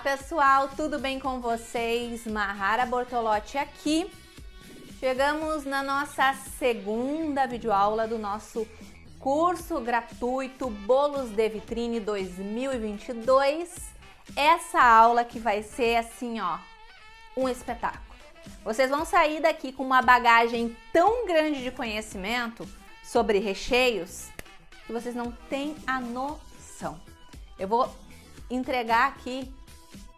pessoal, tudo bem com vocês? Mahara Bortolotti aqui. Chegamos na nossa segunda videoaula do nosso curso gratuito Bolos de Vitrine 2022. Essa aula que vai ser assim, ó, um espetáculo. Vocês vão sair daqui com uma bagagem tão grande de conhecimento sobre recheios que vocês não têm a noção. Eu vou entregar aqui,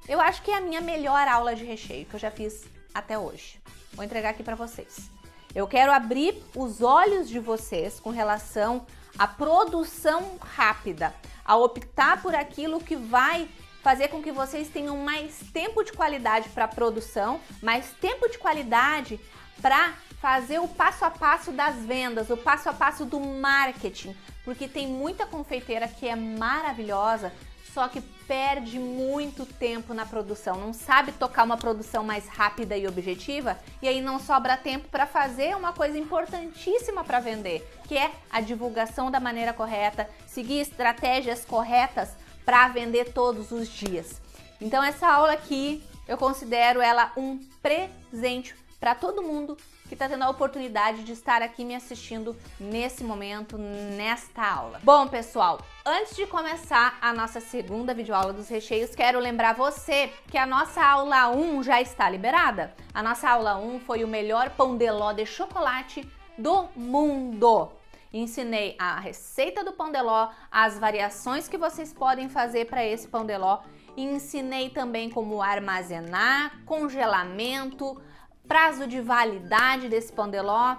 eu acho que é a minha melhor aula de recheio que eu já fiz até hoje. Vou entregar aqui para vocês. Eu quero abrir os olhos de vocês com relação à produção rápida, a optar por aquilo que vai fazer com que vocês tenham mais tempo de qualidade para a produção, mais tempo de qualidade para fazer o passo a passo das vendas, o passo a passo do marketing, porque tem muita confeiteira que é maravilhosa, só que perde muito tempo na produção, não sabe tocar uma produção mais rápida e objetiva, e aí não sobra tempo para fazer uma coisa importantíssima para vender, que é a divulgação da maneira correta, seguir estratégias corretas para vender todos os dias. Então essa aula aqui, eu considero ela um presente para todo mundo que está tendo a oportunidade de estar aqui me assistindo nesse momento, nesta aula. Bom, pessoal, antes de começar a nossa segunda videoaula dos recheios, quero lembrar você que a nossa aula 1 já está liberada. A nossa aula 1 foi o melhor pão de ló de chocolate do mundo. Ensinei a receita do pão de ló, as variações que vocês podem fazer para esse pão de ló. Ensinei também como armazenar, congelamento, prazo de validade desse pão de ló,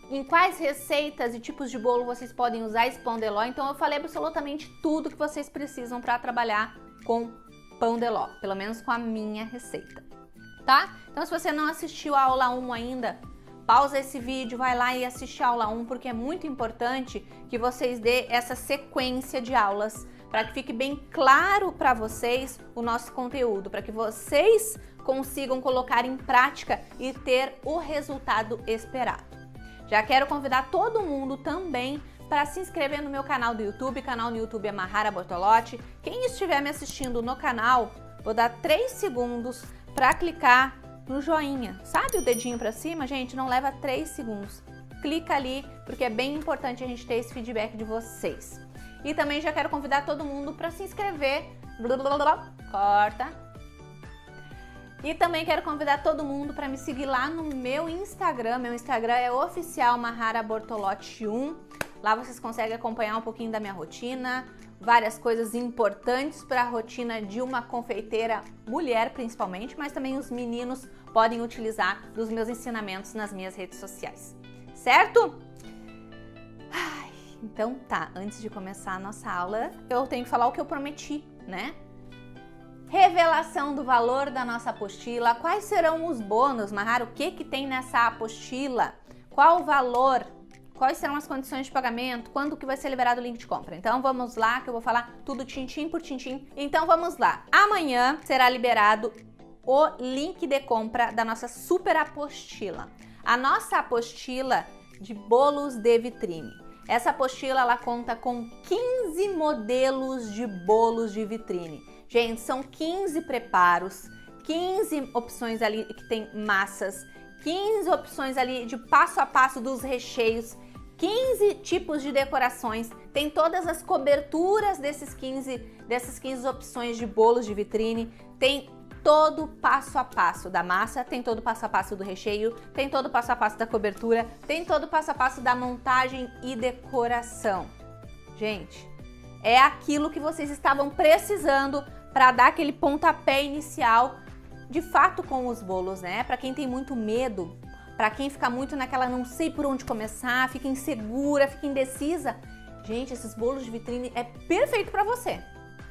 em quais receitas e tipos de bolo vocês podem usar esse pão de ló. Então eu falei absolutamente tudo que vocês precisam para trabalhar com pão de ló, pelo menos com a minha receita, tá? Então se você não assistiu a aula 1 ainda, pausa esse vídeo, vai lá e assiste a aula 1, porque é muito importante que vocês dê essa sequência de aulas para que fique bem claro para vocês o nosso conteúdo, para que vocês consigam colocar em prática e ter o resultado esperado. Já quero convidar todo mundo também para se inscrever no meu canal do YouTube, canal no YouTube é Mahara Bortolotti. Quem estiver me assistindo no canal, vou dar 3 segundos para clicar no joinha. Sabe o dedinho para cima, gente? Não leva 3 segundos. Clica ali, porque é bem importante a gente ter esse feedback de vocês. E também já quero convidar todo mundo para se inscrever. Corta. E também quero convidar todo mundo para me seguir lá no meu Instagram. Meu Instagram é oficial Mahara Bortolotti 1. Lá vocês conseguem acompanhar um pouquinho da minha rotina, várias coisas importantes para a rotina de uma confeiteira mulher principalmente, mas também os meninos podem utilizar dos meus ensinamentos nas minhas redes sociais. Certo? Então tá, antes de começar a nossa aula, eu tenho que falar o que eu prometi, né? Revelação do valor da nossa apostila, quais serão os bônus, Mahara, o que tem nessa apostila, qual o valor, quais serão as condições de pagamento, quando que vai ser liberado o link de compra. Então vamos lá que eu vou falar tudo tintim por tintim. Então vamos lá, amanhã será liberado o link de compra da nossa super apostila. A nossa apostila de bolos de vitrine. Essa apostila ela conta com 15 modelos de bolos de vitrine. Gente, são 15 preparos, 15 opções ali que tem massas, 15 opções ali de passo a passo dos recheios, 15 tipos de decorações, tem todas as coberturas dessas 15 opções de bolos de vitrine, tem todo o passo a passo da massa, tem todo o passo a passo do recheio, tem todo o passo a passo da cobertura, tem todo o passo a passo da montagem e decoração. Gente, é aquilo que vocês estavam precisando para dar aquele pontapé inicial, de fato, com os bolos, né? Para quem tem muito medo, para quem fica muito naquela não sei por onde começar, fica insegura, fica indecisa. Gente, esses bolos de vitrine é perfeito para você.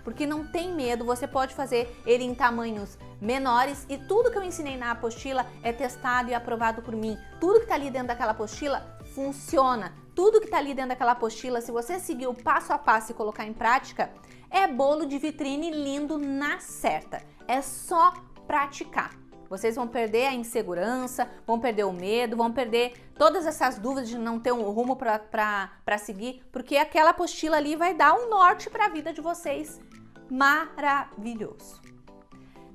Porque não tem medo, você pode fazer ele em tamanhos menores e tudo que eu ensinei na apostila é testado e aprovado por mim. Tudo que tá ali dentro daquela apostila funciona. Tudo que tá ali dentro daquela apostila, se você seguir o passo a passo e colocar em prática, é bolo de vitrine lindo na certa. É só praticar. Vocês vão perder a insegurança, vão perder o medo, vão perder todas essas dúvidas de não ter um rumo para seguir, porque aquela apostila ali vai dar um norte para a vida de vocês maravilhoso.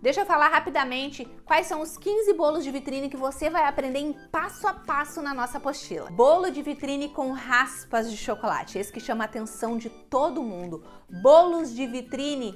Deixa eu falar rapidamente quais são os 15 bolos de vitrine que você vai aprender em passo a passo na nossa apostila. Bolo de vitrine com raspas de chocolate, esse que chama a atenção de todo mundo. Bolos de vitrine,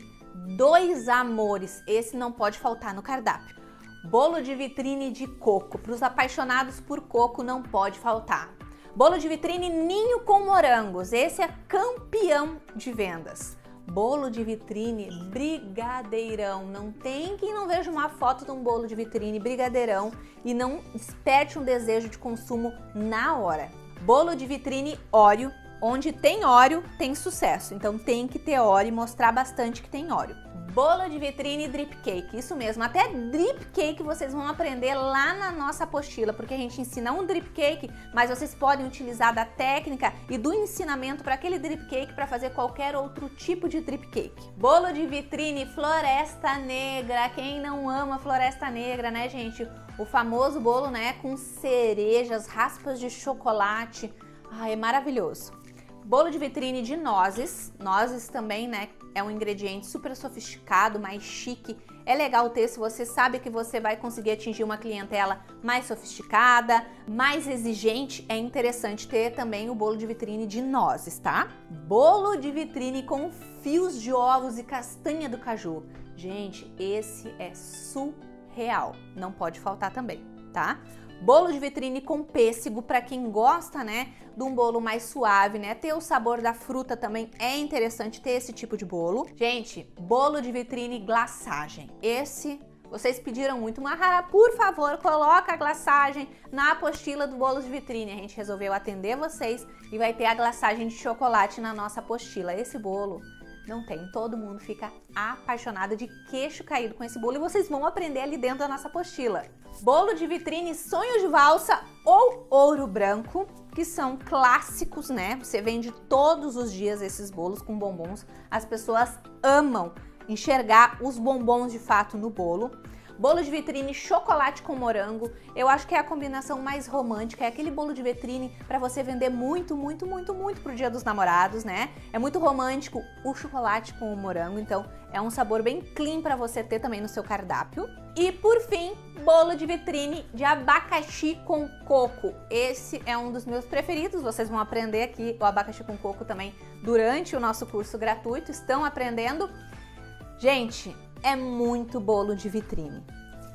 dois amores, esse não pode faltar no cardápio. Bolo de vitrine de coco, para os apaixonados por coco não pode faltar. Bolo de vitrine ninho com morangos, esse é campeão de vendas. Bolo de vitrine brigadeirão, não tem quem não veja uma foto de um bolo de vitrine brigadeirão e não desperte um desejo de consumo na hora. Bolo de vitrine Oreo, onde tem Oreo tem sucesso, então tem que ter Oreo e mostrar bastante que tem Oreo. Bolo de vitrine drip cake, isso mesmo, até drip cake vocês vão aprender lá na nossa apostila, porque a gente ensina um drip cake, mas vocês podem utilizar da técnica e do ensinamento para aquele drip cake para fazer qualquer outro tipo de drip cake. Bolo de vitrine floresta negra, quem não ama floresta negra, né, gente? O famoso bolo, né, com cerejas, raspas de chocolate, é maravilhoso. Bolo de vitrine de nozes, nozes também, né, é um ingrediente super sofisticado, mais chique. É legal ter se você sabe que você vai conseguir atingir uma clientela mais sofisticada, mais exigente, é interessante ter também o bolo de vitrine de nozes, tá? Bolo de vitrine com fios de ovos e castanha do caju. Gente, esse é surreal, não pode faltar também, tá? Bolo de vitrine com pêssego, para quem gosta, né, de um bolo mais suave, né, ter o sabor da fruta também é interessante ter esse tipo de bolo. Gente, bolo de vitrine glaçagem, esse vocês pediram muito. Mahara, por favor, coloca a glaçagem na apostila do bolo de vitrine. A gente resolveu atender vocês e vai ter a glaçagem de chocolate na nossa apostila. Esse bolo não tem, todo mundo fica apaixonado, de queixo caído com esse bolo e vocês vão aprender ali dentro da nossa apostila. Bolo de vitrine sonho de valsa ou ouro branco, que são clássicos, né? Você vende todos os dias esses bolos com bombons. As pessoas amam enxergar os bombons de fato no bolo. Bolo de vitrine chocolate com morango, eu acho que é a combinação mais romântica, é aquele bolo de vitrine para você vender muito pro Dia dos Namorados, né? É muito romântico o chocolate com o morango, então é um sabor bem clean para você ter também no seu cardápio. E por fim, bolo de vitrine de abacaxi com coco. Esse é um dos meus preferidos, vocês vão aprender aqui o abacaxi com coco também durante o nosso curso gratuito, estão aprendendo. Gente, é muito bolo de vitrine.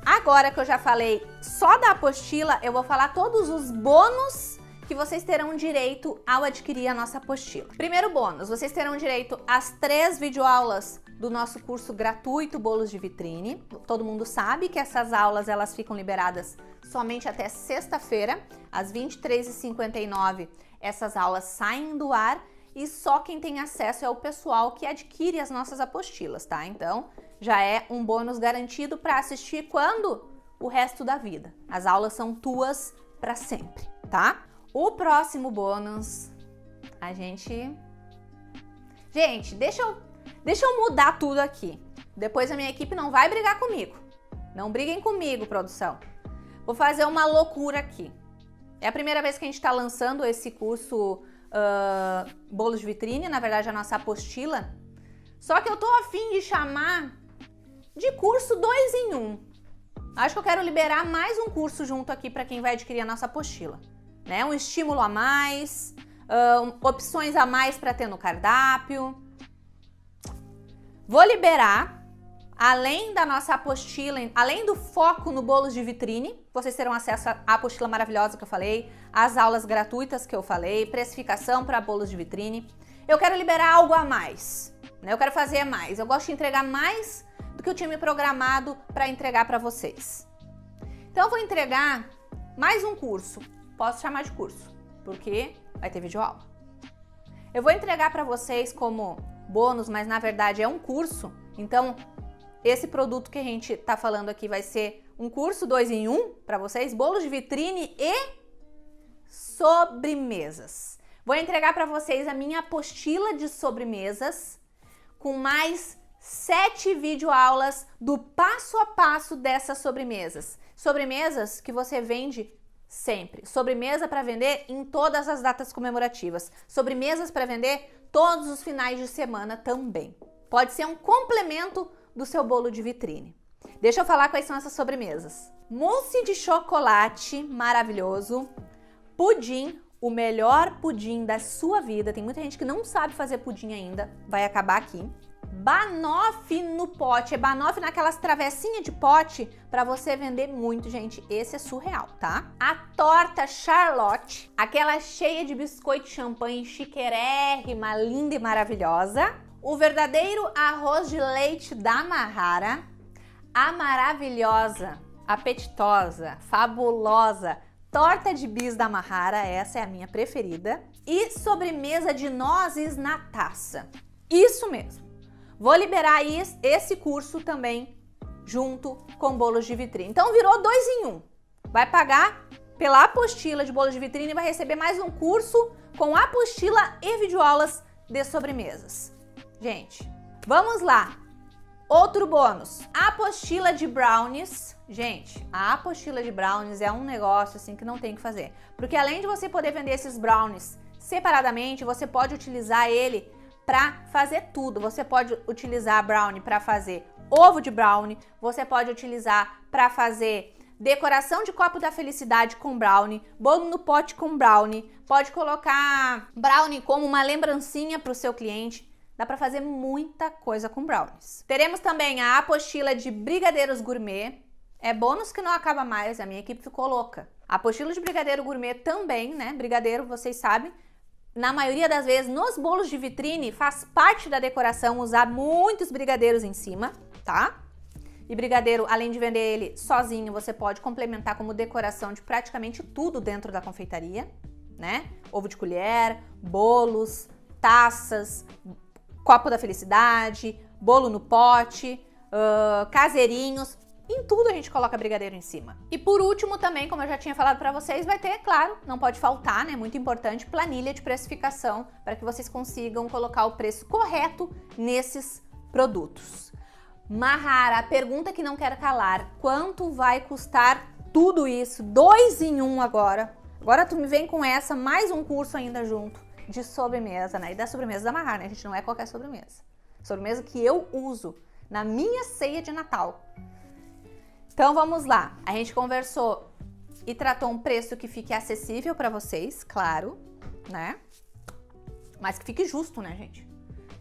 Agora que eu já falei só da apostila, eu vou falar todos os bônus que vocês terão direito ao adquirir a nossa apostila. Primeiro bônus, vocês terão direito às 3 videoaulas do nosso curso gratuito Bolos de Vitrine. Todo mundo sabe que essas aulas elas ficam liberadas somente até sexta-feira, às 23h59 essas aulas saem do ar e só quem tem acesso é o pessoal que adquire as nossas apostilas, tá? Então, já é um bônus garantido para assistir quando? O resto da vida. As aulas são tuas para sempre, tá? O próximo bônus, Gente, deixa eu mudar tudo aqui. Depois a minha equipe não vai brigar comigo. Não briguem comigo, produção. Vou fazer uma loucura aqui. É a primeira vez que a gente está lançando esse curso Bolos de Vitrine, na verdade a nossa apostila. Só que eu tô a fim de chamar de curso 2 em 1. Acho que eu quero liberar mais um curso junto aqui para quem vai adquirir a nossa apostila, né? Um estímulo a mais, opções a mais para ter no cardápio. Vou liberar, além da nossa apostila, além do foco no Bolos de Vitrine, vocês terão acesso à apostila maravilhosa que eu falei, às aulas gratuitas que eu falei, precificação para Bolos de Vitrine. Eu quero liberar algo a mais, né? Eu quero fazer mais, eu gosto de entregar mais do que eu tinha me programado para entregar para vocês. Então eu vou entregar mais um curso, posso chamar de curso, porque vai ter videoaula. Eu vou entregar para vocês como bônus, mas na verdade é um curso, então esse produto que a gente tá falando aqui vai ser um curso 2 em 1 para vocês, bolos de vitrine e sobremesas. Vou entregar para vocês a minha apostila de sobremesas com mais 7 videoaulas do passo a passo dessas sobremesas. Sobremesas que você vende sempre. Sobremesa para vender em todas as datas comemorativas. Sobremesas para vender todos os finais de semana também. Pode ser um complemento do seu bolo de vitrine. Deixa eu falar quais são essas sobremesas. Mousse de chocolate maravilhoso, pudim, o melhor pudim da sua vida. Tem muita gente que não sabe fazer pudim ainda, vai acabar aqui. Banoffee no pote, é banoffee naquelas travessinhas de pote para você vender muito, gente. Esse é surreal, tá? A torta Charlotte, aquela cheia de biscoito champanhe chiquérrima, linda e maravilhosa. O verdadeiro arroz de leite da Mahara, a maravilhosa, apetitosa, fabulosa torta de bis da Mahara, essa é a minha preferida. E sobremesa de nozes na taça. Isso mesmo. Vou liberar esse curso também junto com bolos de vitrine. Então virou 2 em 1. Vai pagar pela apostila de bolos de vitrine e vai receber mais um curso com apostila e videoaulas de sobremesas. Gente, vamos lá. Outro bônus, a apostila de brownies. Gente, a apostila de brownies é um negócio assim que não tem o que fazer. Porque além de você poder vender esses brownies separadamente, você pode utilizar ele para fazer tudo. Você pode utilizar brownie para fazer ovo de brownie, você pode utilizar para fazer decoração de copo da felicidade com brownie, bolo no pote com brownie, pode colocar brownie como uma lembrancinha para o seu cliente. Dá para fazer muita coisa com brownies. Teremos também a apostila de brigadeiros gourmet. É bônus que não acaba mais, a minha equipe ficou louca. A apostila de brigadeiro gourmet também, né? Brigadeiro, vocês sabem, na maioria das vezes, nos bolos de vitrine, faz parte da decoração usar muitos brigadeiros em cima, tá? E brigadeiro, além de vender ele sozinho, você pode complementar como decoração de praticamente tudo dentro da confeitaria, né? Ovo de colher, bolos, taças, copo da felicidade, bolo no pote, caseirinhos. Em tudo a gente coloca brigadeiro em cima. E por último também, como eu já tinha falado para vocês, vai ter, claro, não pode faltar, né? Muito importante, planilha de precificação para que vocês consigam colocar o preço correto nesses produtos. Mahara, a pergunta que não quero calar, quanto vai custar tudo isso? 2 em 1 agora. Agora tu me vem com essa, mais um curso ainda junto de sobremesa, né? E da sobremesa da Mahara, né? A gente não é qualquer sobremesa. Sobremesa que eu uso na minha ceia de Natal. Então vamos lá, a gente conversou e tratou um preço que fique acessível para vocês, claro, né? Mas que fique justo, né, gente?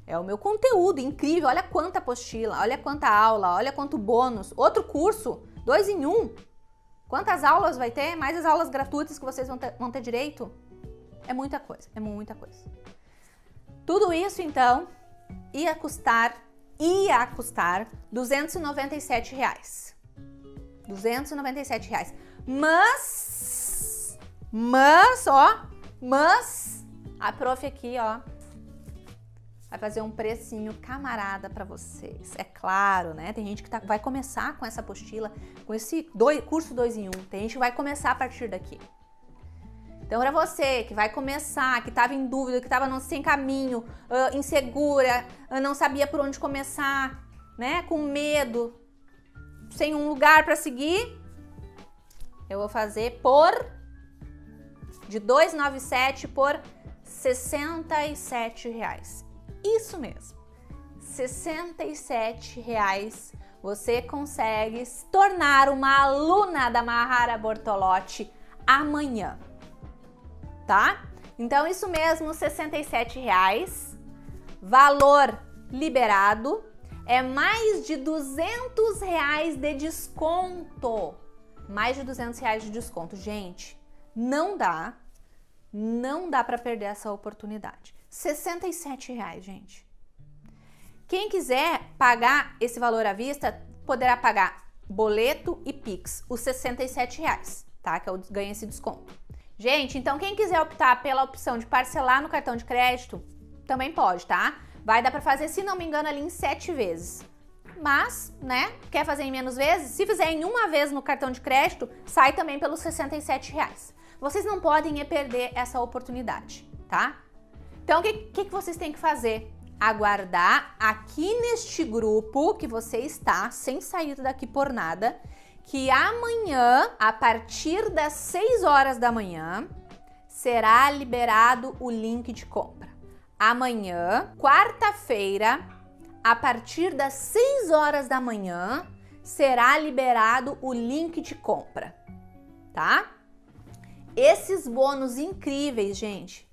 É o meu conteúdo incrível, olha quanta apostila, olha quanta aula, olha quanto bônus. Outro curso, 2 em 1. Quantas aulas vai ter? Mais as aulas gratuitas que vocês vão ter direito? É muita coisa, é muita coisa. Tudo isso, então, ia custar R$ 297. R$297. Mas a prof aqui, ó, vai fazer um precinho camarada pra vocês. É claro, né? Tem gente que vai começar com essa apostila, com esse curso 2 em 1. Tem gente que vai começar a partir daqui. Então, para você que vai começar, que estava em dúvida, que estava sem caminho, insegura, não sabia por onde começar, né? Com medo, sem um lugar para seguir, eu vou fazer de 297 por R$67. Isso mesmo, R$67 você consegue se tornar uma aluna da Mahara Bortolotti amanhã, tá? Então isso mesmo, R$67, valor liberado. É mais de R$200 de desconto. Mais de R$200 de desconto. Gente, não dá para perder essa oportunidade. R$67, gente. Quem quiser pagar esse valor à vista, poderá pagar boleto e Pix, os R$67, tá? Que ganha esse desconto. Gente, então quem quiser optar pela opção de parcelar no cartão de crédito, também pode, tá? Vai dar pra fazer, se não me engano, ali em 7 vezes. Mas, né, quer fazer em menos vezes? Se fizer em uma vez no cartão de crédito, sai também pelos R$67. Vocês não podem perder essa oportunidade, tá? Então, o que vocês têm que fazer? Aguardar aqui neste grupo que você está, sem sair daqui por nada, que amanhã, a partir das 6 horas da manhã, será liberado o link de compra. Amanhã, quarta-feira, a partir das 6 horas da manhã, será liberado o link de compra, tá? Esses bônus incríveis, gente,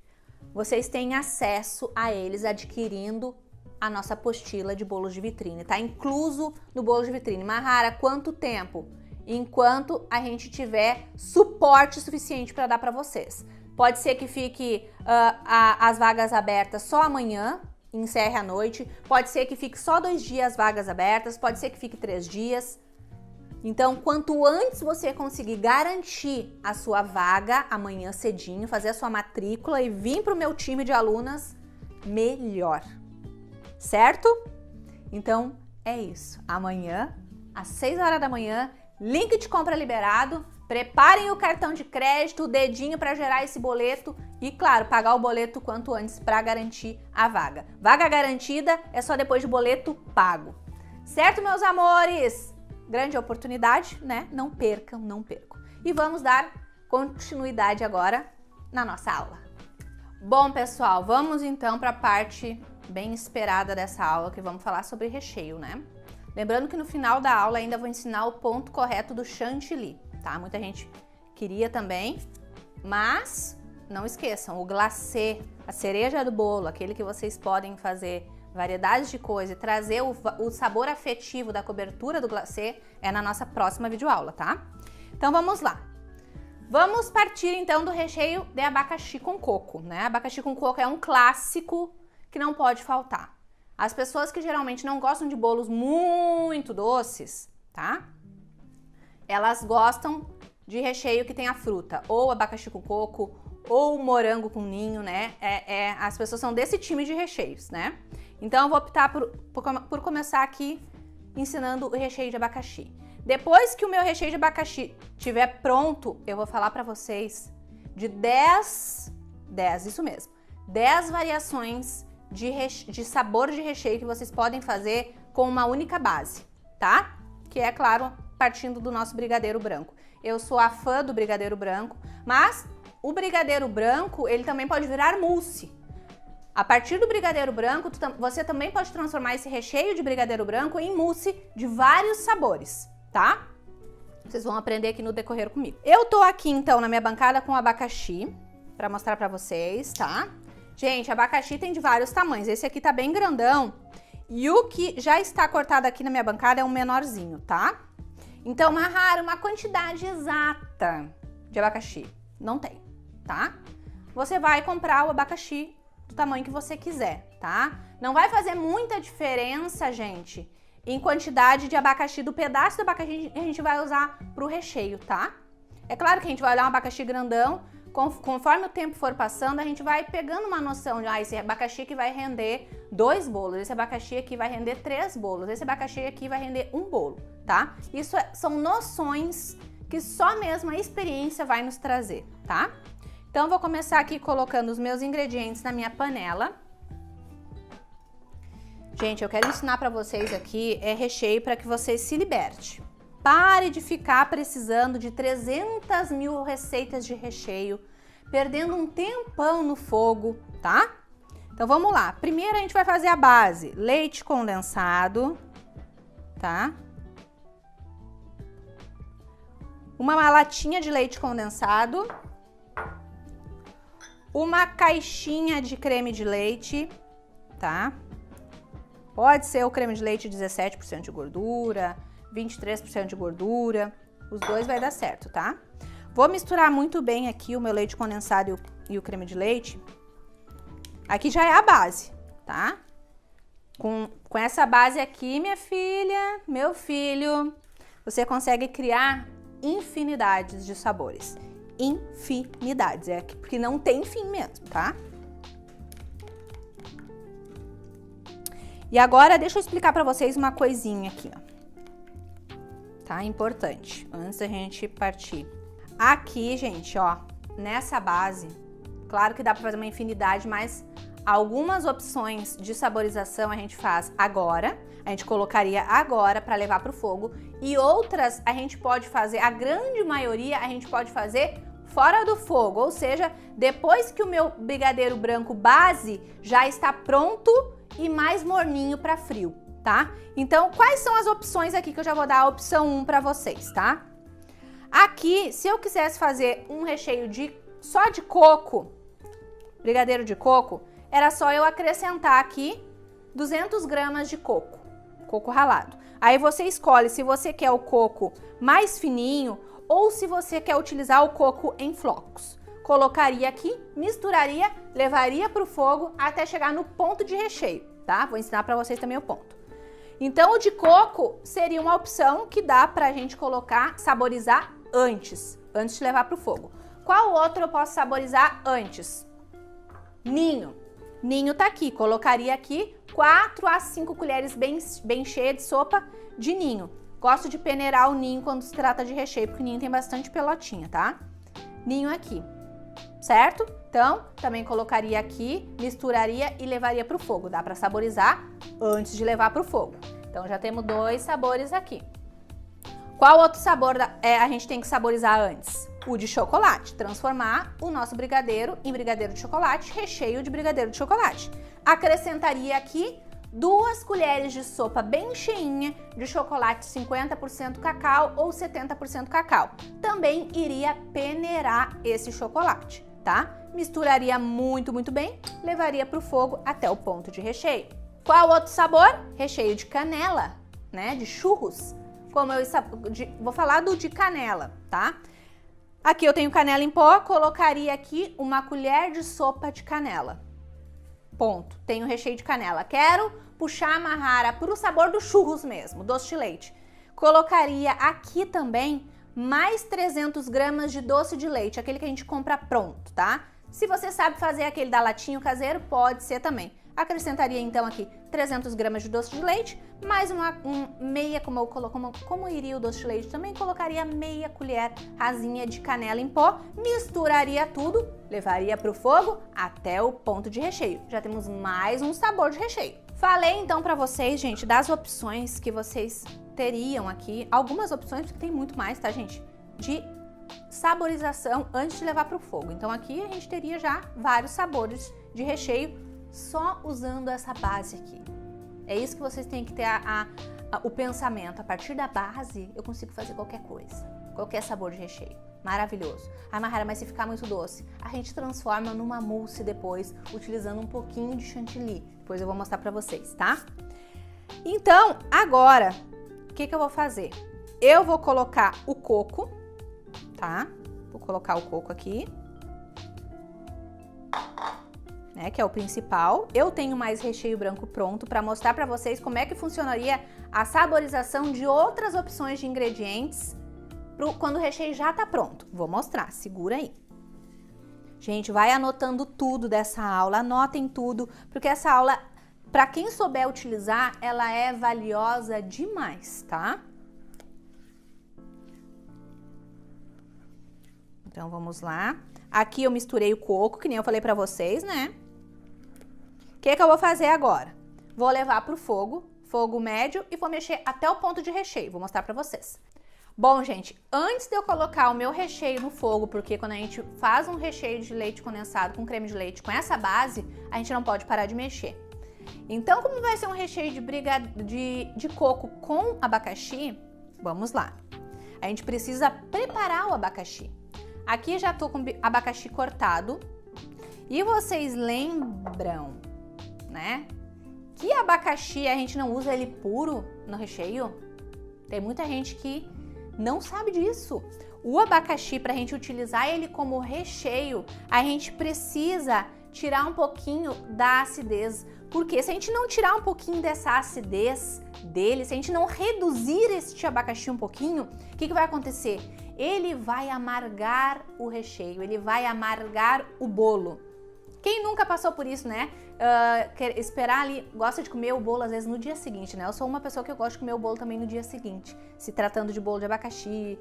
vocês têm acesso a eles adquirindo a nossa apostila de bolos de vitrine, tá incluso no bolo de vitrine. Mahara, quanto tempo? Enquanto a gente tiver suporte suficiente para dar para vocês. Pode ser que fique as vagas abertas só amanhã, encerre à noite. Pode ser que fique só 2 dias as vagas abertas, pode ser que fique 3 dias. Então, quanto antes você conseguir garantir a sua vaga amanhã cedinho, fazer a sua matrícula e vir para o meu time de alunas, melhor. Certo? Então, é isso. Amanhã, às 6 horas da manhã, link de compra liberado. Preparem o cartão de crédito, o dedinho para gerar esse boleto e, claro, pagar o boleto quanto antes para garantir a vaga. Vaga garantida é só depois de boleto pago. Certo, meus amores? Grande oportunidade, né? Não percam, não percam. E vamos dar continuidade agora na nossa aula. Bom, pessoal, vamos então para a parte bem esperada dessa aula, que vamos falar sobre recheio, né? Lembrando que no final da aula ainda vou ensinar o ponto correto do chantilly, tá? Muita gente queria também, mas não esqueçam, o glacê, a cereja do bolo, aquele que vocês podem fazer variedades de coisa e trazer o sabor afetivo da cobertura do glacê, é na nossa próxima videoaula, tá? Então vamos lá. Vamos partir então do recheio de abacaxi com coco, né? Abacaxi com coco é um clássico que não pode faltar. As pessoas que geralmente não gostam de bolos muito doces, tá? Elas gostam de recheio que tenha fruta, ou abacaxi com coco, ou morango com ninho, né? As pessoas são desse time de recheios, né? Então eu vou optar por começar aqui ensinando o recheio de abacaxi. Depois que o meu recheio de abacaxi estiver pronto, eu vou falar para vocês de 10 variações de sabor de recheio que vocês podem fazer com uma única base, tá? Que é, claro, partindo do nosso brigadeiro branco. Eu sou a fã do brigadeiro branco, mas o brigadeiro branco, ele também pode virar mousse. A partir do brigadeiro branco, você também pode transformar esse recheio de brigadeiro branco em mousse de vários sabores, tá? Vocês vão aprender aqui no decorrer comigo. Eu tô aqui, então, na minha bancada com abacaxi, pra mostrar pra vocês, tá? Gente, abacaxi tem de vários tamanhos. Esse aqui tá bem grandão. E o que já está cortado aqui na minha bancada é um menorzinho, tá? Então, Mahara, uma quantidade exata de abacaxi. Não tem, tá? Você vai comprar o abacaxi do tamanho que você quiser, tá? Não vai fazer muita diferença, gente, em quantidade de abacaxi, do pedaço do abacaxi que a gente vai usar pro recheio, tá? É claro que a gente vai olhar um abacaxi grandão, conforme o tempo for passando, a gente vai pegando uma noção de, esse abacaxi aqui vai render 2 bolos, esse abacaxi aqui vai render 3 bolos, esse abacaxi aqui vai render 1 bolo, tá? Isso são noções que só mesmo a experiência vai nos trazer, tá? Então, eu vou começar aqui colocando os meus ingredientes na minha panela. Gente, eu quero ensinar pra vocês aqui recheio para que vocês se libertem. Pare de ficar precisando de 300 mil receitas de recheio, perdendo um tempão no fogo, tá? Então, vamos lá. Primeiro, a gente vai fazer a base. Leite condensado, tá? Uma latinha de leite condensado. Uma caixinha de creme de leite, tá? Pode ser o creme de leite 17% de gordura, 23% de gordura, os dois vai dar certo, tá? Vou misturar muito bem aqui o meu leite condensado e o creme de leite. Aqui já é a base, tá? Com essa base aqui, minha filha, meu filho, você consegue criar infinidades de sabores. Infinidades, porque não tem fim mesmo, tá? E agora, deixa eu explicar pra vocês uma coisinha aqui, ó. Tá? Importante, antes da gente partir. Aqui, gente, ó, nessa base, claro que dá pra fazer uma infinidade, mas algumas opções de saborização a gente faz agora, a gente colocaria agora pra levar pro fogo, e outras a gente pode fazer, a grande maioria a gente pode fazer fora do fogo, ou seja, depois que o meu brigadeiro branco base já está pronto e mais morninho para frio, tá? Então, quais são as opções aqui que eu já vou dar a opção 1 para vocês, tá? Aqui, se eu quisesse fazer um recheio só de coco, brigadeiro de coco, era só eu acrescentar aqui 200 gramas de coco ralado. Aí você escolhe se você quer o coco mais fininho ou se você quer utilizar o coco em flocos. Colocaria aqui, misturaria, levaria para o fogo até chegar no ponto de recheio, tá? Vou ensinar para vocês também o ponto. Então, o de coco seria uma opção que dá pra gente colocar, saborizar antes de levar pro fogo. Qual outro eu posso saborizar antes? Ninho. Ninho tá aqui, colocaria aqui 4 a 5 colheres bem cheias de sopa de ninho. Gosto de peneirar o ninho quando se trata de recheio, porque o ninho tem bastante pelotinha, tá? Ninho aqui, certo? Então, também colocaria aqui, misturaria e levaria pro fogo. Dá pra saborizar antes de levar pro fogo. Então, já temos 2 sabores aqui. Qual outro sabor a gente tem que saborizar antes? O de chocolate. Transformar o nosso brigadeiro em brigadeiro de chocolate, recheio de brigadeiro de chocolate. Acrescentaria aqui 2 colheres de sopa bem cheinha de chocolate 50% cacau ou 70% cacau. Também iria peneirar esse chocolate, tá? Misturaria muito bem, levaria para o fogo até o ponto de recheio. Qual outro sabor? Recheio de canela, né? De churros. Vou falar do de canela, tá? Aqui eu tenho canela em pó, colocaria aqui 1 colher de sopa de canela. Ponto. Tenho recheio de canela. Quero puxar a Mahara para o sabor do churros mesmo, doce de leite. Colocaria aqui também mais 300 gramas de doce de leite, aquele que a gente compra pronto, tá? Se você sabe fazer aquele da latinha caseiro, pode ser também. Acrescentaria então aqui 300 gramas de doce de leite, mais meia, como iria o doce de leite também, colocaria meia colher rasinha de canela em pó, misturaria tudo, levaria para o fogo até o ponto de recheio. Já temos mais um sabor de recheio. Falei então para vocês, gente, das opções que vocês teriam aqui, algumas opções, porque tem muito mais, tá, gente? De saborização antes de levar para o fogo. Então aqui a gente teria já vários sabores de recheio só usando essa base aqui. É isso que vocês têm que ter o pensamento. A partir da base eu consigo fazer qualquer coisa, qualquer sabor de recheio. Maravilhoso. Ah, Mahara, mas se ficar muito doce, a gente transforma numa mousse depois, utilizando um pouquinho de chantilly. Depois eu vou mostrar pra vocês, tá? Então, agora, o que eu vou fazer? Eu vou colocar o coco, tá? Vou colocar o coco aqui, né, que é o principal. Eu tenho mais recheio branco pronto para mostrar para vocês como é que funcionaria a saborização de outras opções de ingredientes quando o recheio já tá pronto. Vou mostrar, segura aí. Gente, vai anotando tudo dessa aula, anotem tudo, porque essa aula, para quem souber utilizar, ela é valiosa demais, tá? Então, vamos lá. Aqui eu misturei o coco, que nem eu falei pra vocês, né? O que eu vou fazer agora? Vou levar pro fogo, fogo médio, e vou mexer até o ponto de recheio. Vou mostrar pra vocês. Bom, gente, antes de eu colocar o meu recheio no fogo, porque quando a gente faz um recheio de leite condensado com creme de leite com essa base, a gente não pode parar de mexer. Então, como vai ser um recheio de coco com abacaxi, vamos lá. A gente precisa preparar o abacaxi. Aqui já tô com abacaxi cortado. E vocês lembram, né, que abacaxi a gente não usa ele puro no recheio? Tem muita gente que não sabe disso. O abacaxi, para a gente utilizar ele como recheio, a gente precisa tirar um pouquinho da acidez. Porque se a gente não tirar um pouquinho dessa acidez dele, se a gente não reduzir este abacaxi um pouquinho, o que vai acontecer? Ele vai amargar o recheio, ele vai amargar o bolo. Quem nunca passou por isso, né? Esperar ali, gosta de comer o bolo às vezes no dia seguinte, né? Eu sou uma pessoa que eu gosto de comer o bolo também no dia seguinte, se tratando de bolo de abacaxi,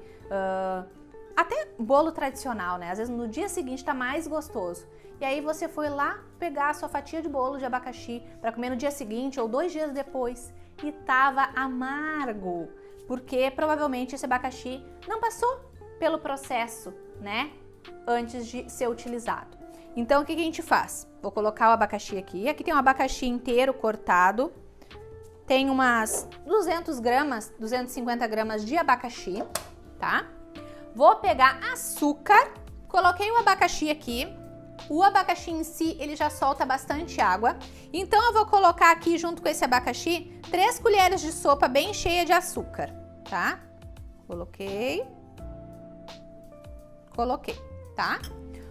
até bolo tradicional, né? Às vezes no dia seguinte tá mais gostoso. E aí você foi lá pegar a sua fatia de bolo de abacaxi para comer no dia seguinte ou 2 dias depois e tava amargo, porque provavelmente esse abacaxi não passou pelo processo, né? Antes de ser utilizado. Então, o que a gente faz? Vou colocar o abacaxi aqui. Aqui tem um abacaxi inteiro cortado. tem umas 200 gramas, 250 gramas de abacaxi, tá? Vou pegar açúcar, coloquei o abacaxi aqui. O abacaxi em si, ele já solta bastante água. Então, eu vou colocar aqui, junto com esse abacaxi, 3 colheres de sopa bem cheia de açúcar, tá? Coloquei, tá?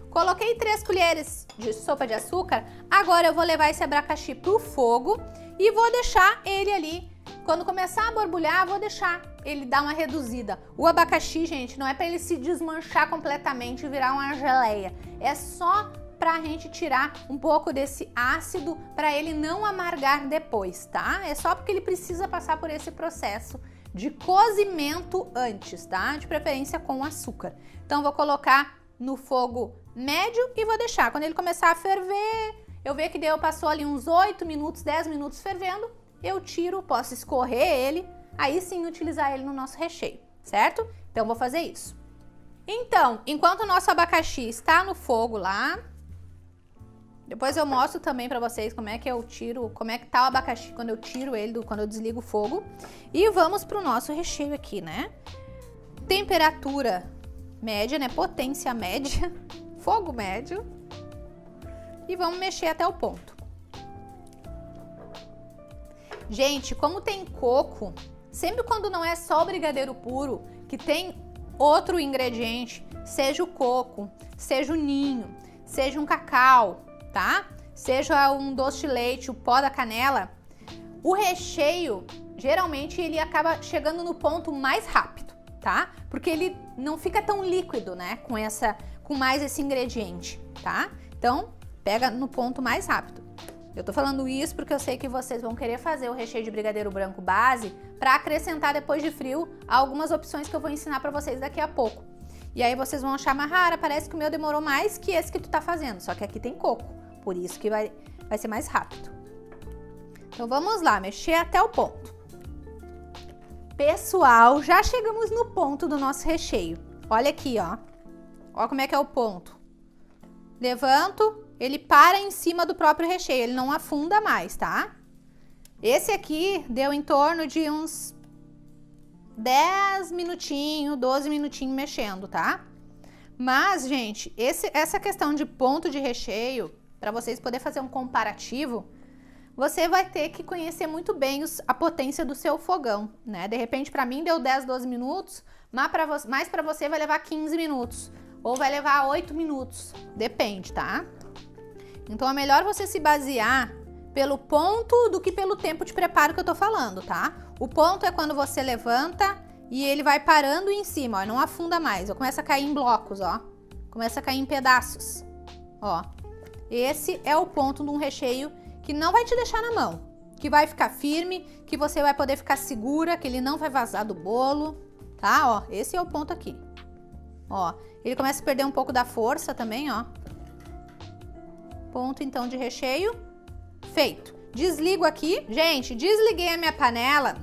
Coloquei 3 colheres de sopa de açúcar. Agora, eu vou levar esse abacaxi pro fogo e vou deixar ele ali. Quando começar a borbulhar, vou deixar ele dar uma reduzida. O abacaxi, gente, não é para ele se desmanchar completamente e virar uma geleia. É só pra gente tirar um pouco desse ácido para ele não amargar depois, tá? É só porque ele precisa passar por esse processo de cozimento antes, tá? De preferência com açúcar. Então, vou colocar no fogo médio e vou deixar. Quando ele começar a ferver, eu ver que deu, passou ali uns 8 minutos, 10 minutos fervendo, eu tiro, posso escorrer ele, aí sim utilizar ele no nosso recheio, certo? Então, vou fazer isso. Então, enquanto o nosso abacaxi está no fogo lá, depois eu mostro também pra vocês como é que eu tiro, como é que tá o abacaxi quando eu tiro ele, quando eu desligo o fogo. E vamos pro nosso recheio aqui, né? Temperatura média, né? Potência média, fogo médio. E vamos mexer até o ponto. Gente, como tem coco, sempre quando não é só o brigadeiro puro, que tem outro ingrediente, seja o coco, seja o ninho, seja um cacau, tá? Seja um doce de leite, o pó da canela, o recheio, geralmente ele acaba chegando no ponto mais rápido, tá? Porque ele não fica tão líquido, né? Com mais esse ingrediente, tá? Então, pega no ponto mais rápido. Eu tô falando isso porque eu sei que vocês vão querer fazer o recheio de brigadeiro branco base para acrescentar depois de frio algumas opções que eu vou ensinar para vocês daqui a pouco. E aí vocês vão achar, Mahara, parece que o meu demorou mais que esse que tu tá fazendo, só que aqui tem coco, por isso que vai ser mais rápido. Então vamos lá, mexer até o ponto. Pessoal, já chegamos no ponto do nosso recheio. Olha aqui, ó. Ó como é que é o ponto. Levanto, ele para em cima do próprio recheio, ele não afunda mais, tá? Esse aqui deu em torno de uns 10 minutinhos, 12 minutinhos mexendo, tá? Mas, gente, essa questão de ponto de recheio, para vocês poderem fazer um comparativo, você vai ter que conhecer muito bem a potência do seu fogão, né? De repente, para mim deu 10, 12 minutos, mas para você vai levar 15 minutos, ou vai levar 8 minutos, depende, tá? Então, é melhor você se basear pelo ponto do que pelo tempo de preparo que eu tô falando, tá? O ponto é quando você levanta e ele vai parando em cima, ó, não afunda mais, ó, começa a cair em blocos, ó. Começa a cair em pedaços, ó. Esse é o ponto de um recheio que não vai te deixar na mão, que vai ficar firme, que você vai poder ficar segura, que ele não vai vazar do bolo, tá? Ó, esse é o ponto aqui. Ó, ele começa a perder um pouco da força também, ó. Ponto, então, de recheio feito. Desligo aqui. Gente, desliguei a minha panela.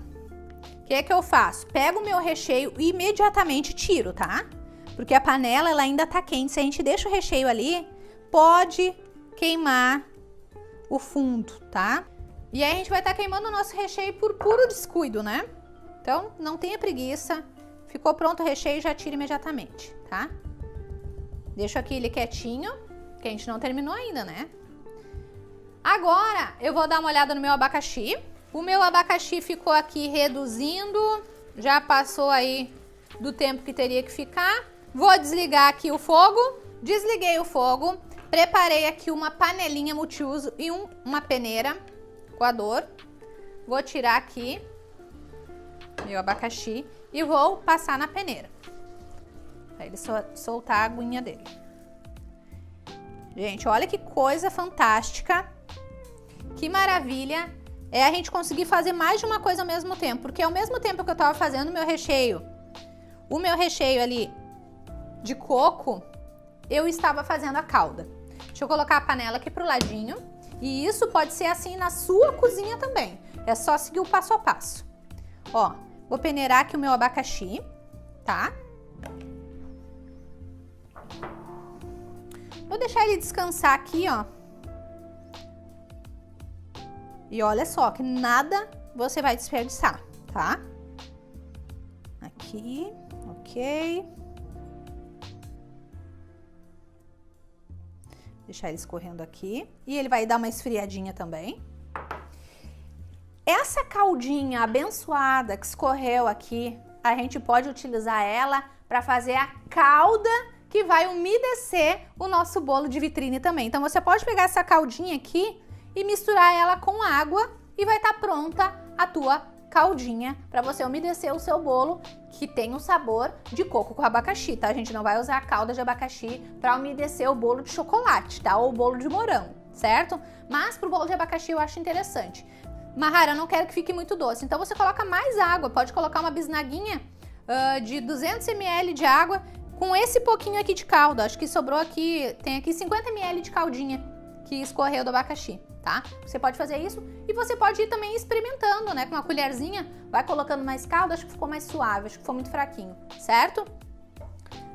O que é que eu faço? Pego o meu recheio e imediatamente tiro, tá? Porque a panela, ela ainda tá quente. Se a gente deixa o recheio ali, pode queimar o fundo, tá? E aí a gente vai estar queimando o nosso recheio por puro descuido, né? Então, não tenha preguiça. Ficou pronto o recheio, já tira imediatamente, tá? Deixo aqui ele quietinho, que a gente não terminou ainda, né? Agora, eu vou dar uma olhada no meu abacaxi. O meu abacaxi ficou aqui reduzindo, já passou aí do tempo que teria que ficar. Vou desligar aqui o fogo. Desliguei o fogo. Preparei aqui uma panelinha multiuso e uma peneira coador. Vou tirar aqui meu abacaxi e vou passar na peneira. Pra ele soltar a aguinha dele. Gente, olha que coisa fantástica. Que maravilha é a gente conseguir fazer mais de uma coisa ao mesmo tempo. Porque ao mesmo tempo que eu tava fazendo o meu recheio ali de coco, eu estava fazendo a calda. Deixa eu colocar a panela aqui pro ladinho. E isso pode ser assim na sua cozinha também. É só seguir o passo a passo. Ó, vou peneirar aqui o meu abacaxi, tá? Vou deixar ele descansar aqui, ó. E olha só, que nada você vai desperdiçar, tá? Aqui, ok. Deixar ele escorrendo aqui. E ele vai dar uma esfriadinha também. Essa caldinha abençoada que escorreu aqui, a gente pode utilizar ela para fazer a calda que vai umedecer o nosso bolo de vitrine também. Então você pode pegar essa caldinha aqui e misturar ela com água e vai estar pronta a tua caldinha para você umedecer o seu bolo, que tem o sabor de coco com abacaxi, tá? A gente não vai usar a calda de abacaxi para umedecer o bolo de chocolate, tá? Ou o bolo de morango, certo? Mas pro bolo de abacaxi eu acho interessante. Mahara, eu não quero que fique muito doce, então você coloca mais água, pode colocar uma bisnaguinha de 200 ml de água com esse pouquinho aqui de calda. Acho que sobrou aqui, tem aqui 50 ml de caldinha que escorreu do abacaxi, tá? Você pode fazer isso e você pode ir também experimentando, né? Com uma colherzinha, vai colocando mais calda, acho que ficou mais suave, acho que ficou muito fraquinho, certo?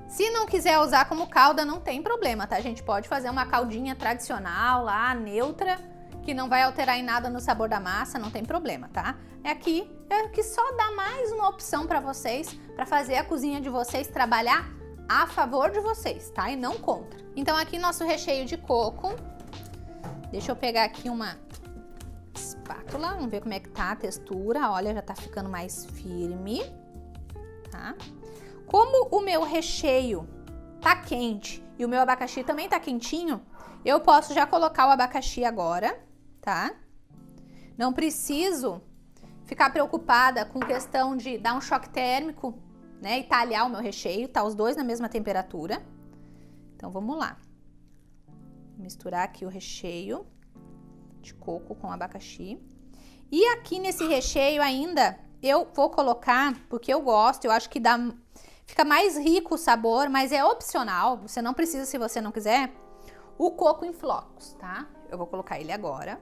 Se não quiser usar como calda, não tem problema, tá? A gente pode fazer uma caldinha tradicional lá, neutra, que não vai alterar em nada no sabor da massa, não tem problema, tá? Aqui é que só dá mais uma opção para vocês, para fazer a cozinha de vocês trabalhar a favor de vocês, tá? E não contra. Então aqui nosso recheio de coco. Deixa eu pegar aqui uma espátula, vamos ver como é que tá a textura. Olha, já tá ficando mais firme, tá? Como o meu recheio tá quente e o meu abacaxi também tá quentinho, eu posso já colocar o abacaxi agora, tá? Não preciso ficar preocupada com questão de dar um choque térmico, né? E talhar o meu recheio, tá os dois na mesma temperatura. Então vamos lá. Misturar aqui o recheio de coco com abacaxi. E aqui nesse recheio ainda eu vou colocar, porque eu gosto, eu acho que fica mais rico o sabor, mas é opcional, você não precisa se você não quiser, o coco em flocos, tá? Eu vou colocar ele agora.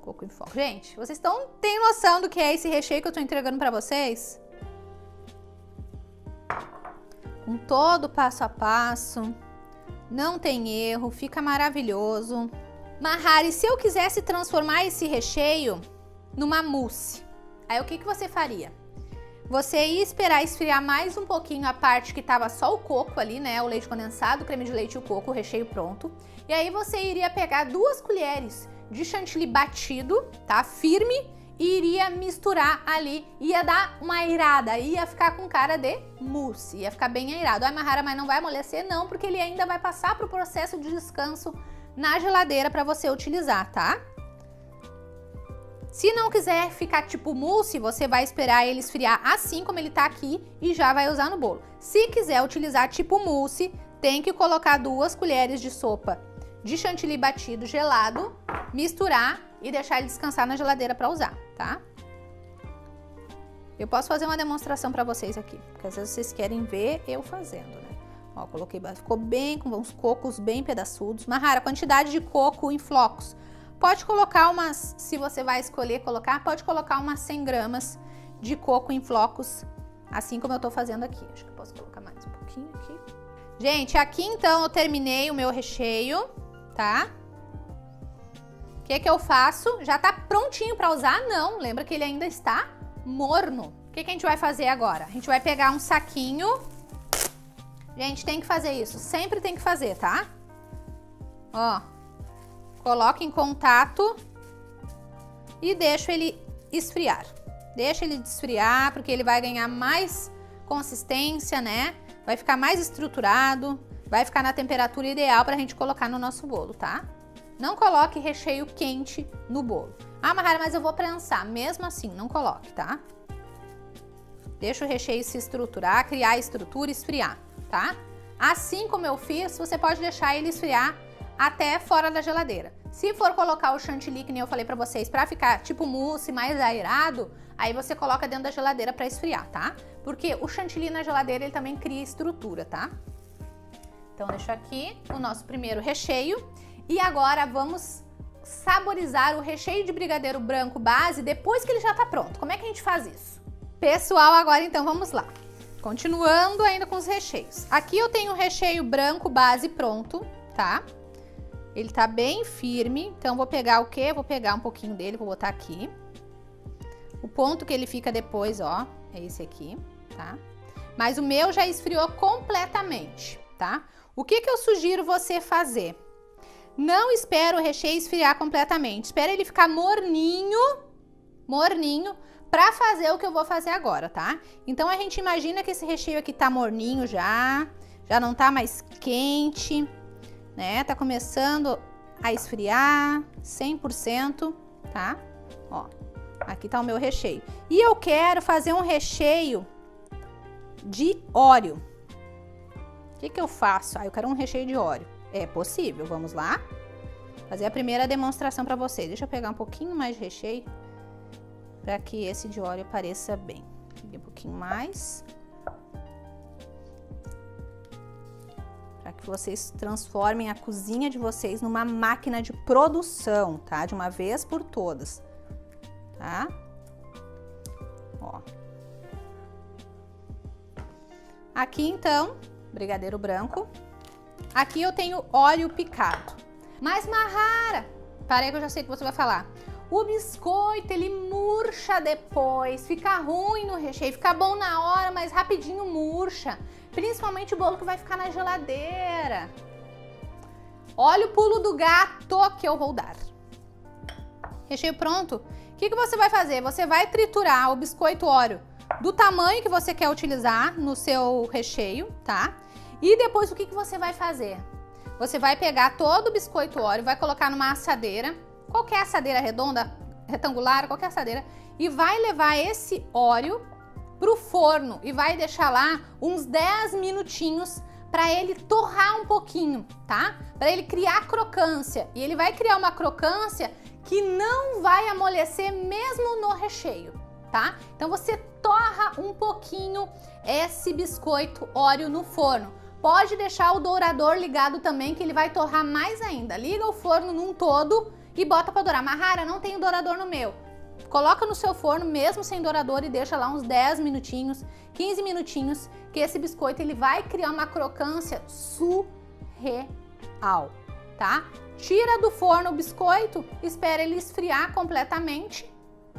Coco em flocos. Gente, vocês têm noção do que é esse recheio que eu tô entregando pra vocês? Com todo passo a passo, não tem erro, fica maravilhoso. Mahara, e se eu quisesse transformar esse recheio numa mousse, aí o que você faria? Você ia esperar esfriar mais um pouquinho a parte que tava só o coco ali, né? O leite condensado, o creme de leite e o coco, o recheio pronto. E aí você iria pegar 2 colheres de chantilly batido, tá? Firme, e iria misturar ali, ia dar uma airada, ia ficar com cara de mousse, ia ficar bem airado. Ai, Mahara, mas não vai amolecer? Não, porque ele ainda vai passar pro processo de descanso na geladeira para você utilizar, tá? Se não quiser ficar tipo mousse, você vai esperar ele esfriar assim como ele tá aqui e já vai usar no bolo. Se quiser utilizar tipo mousse, tem que colocar 2 colheres de sopa de chantilly batido gelado, misturar e deixar ele descansar na geladeira para usar, tá? Eu posso fazer uma demonstração para vocês aqui, porque às vezes vocês querem ver eu fazendo, né? Ó, coloquei, ficou bem, com uns cocos bem pedaçudos. Mahara, quantidade de coco em flocos. Pode colocar umas, se você vai escolher colocar, pode colocar umas 100 gramas de coco em flocos, assim como eu tô fazendo aqui. Acho que eu posso colocar mais um pouquinho aqui. Gente, aqui então eu terminei o meu recheio, tá? O que eu faço? Já tá prontinho para usar? Não, lembra que ele ainda está morno. O que a gente vai fazer agora? A gente vai pegar um saquinho. Gente, tem que fazer isso, sempre tem que fazer, tá? Ó, coloca em contato e deixa ele esfriar. Deixa ele esfriar, porque ele vai ganhar mais consistência, né? Vai ficar mais estruturado, vai ficar na temperatura ideal pra gente colocar no nosso bolo, tá? Não coloque recheio quente no bolo. Ah, Mahara, mas eu vou prensar. Mesmo assim, não coloque, tá? Deixa o recheio se estruturar, criar estrutura e esfriar, tá? Assim como eu fiz, você pode deixar ele esfriar até fora da geladeira. Se for colocar o chantilly, que nem eu falei pra vocês, pra ficar tipo mousse, mais aerado, aí você coloca dentro da geladeira pra esfriar, tá? Porque o chantilly na geladeira, ele também cria estrutura, tá? Então, deixa aqui o nosso primeiro recheio. E agora vamos saborizar o recheio de brigadeiro branco base depois que ele já tá pronto. Como é que a gente faz isso? Pessoal, agora então vamos lá. Continuando ainda com os recheios. Aqui eu tenho o recheio branco base pronto, tá? Ele tá bem firme, então vou pegar o quê? Vou pegar um pouquinho dele, vou botar aqui. O ponto que ele fica depois, ó, é esse aqui, tá? Mas o meu já esfriou completamente, tá? O que que eu sugiro você fazer? Não espera o recheio esfriar completamente, espera ele ficar morninho, pra fazer o que eu vou fazer agora, tá? Então a gente imagina que esse recheio aqui tá morninho já não tá mais quente, né? Tá começando a esfriar 100%, tá? Ó, aqui tá o meu recheio. E eu quero fazer um recheio de Oreo. O que que eu faço? Ah, eu quero um recheio de Oreo. É possível, vamos lá? Fazer a primeira demonstração pra vocês. Deixa eu pegar um pouquinho mais de recheio para que esse de Oreo pareça bem. Peguei um pouquinho mais. Para que vocês transformem a cozinha de vocês numa máquina de produção, tá? De uma vez por todas, tá? Ó. Aqui, então, brigadeiro branco. Aqui eu tenho Oreo picado. Mas, Mahara, parei que eu já sei o que você vai falar. O biscoito, ele murcha depois, fica ruim no recheio, fica bom na hora, mas rapidinho murcha. Principalmente o bolo que vai ficar na geladeira. Olha o pulo do gato que eu vou dar. Recheio pronto. O que que você vai fazer? Você vai triturar o biscoito Oreo do tamanho que você quer utilizar no seu recheio, tá? E depois o que que você vai fazer? Você vai pegar todo o biscoito Oreo, vai colocar numa assadeira, qualquer assadeira redonda, retangular, qualquer assadeira, e vai levar esse Oreo pro forno e vai deixar lá uns 10 minutinhos para ele torrar um pouquinho, tá? Para ele criar crocância. E ele vai criar uma crocância que não vai amolecer mesmo no recheio, tá? Então você torra um pouquinho esse biscoito Oreo no forno. Pode deixar o dourador ligado também, que ele vai torrar mais ainda. Liga o forno num todo e bota para dourar. Mahara, não tem dourador no meu. Coloca no seu forno, mesmo sem dourador, e deixa lá uns 10 minutinhos, 15 minutinhos, que esse biscoito ele vai criar uma crocância surreal, tá? Tira do forno o biscoito, espera ele esfriar completamente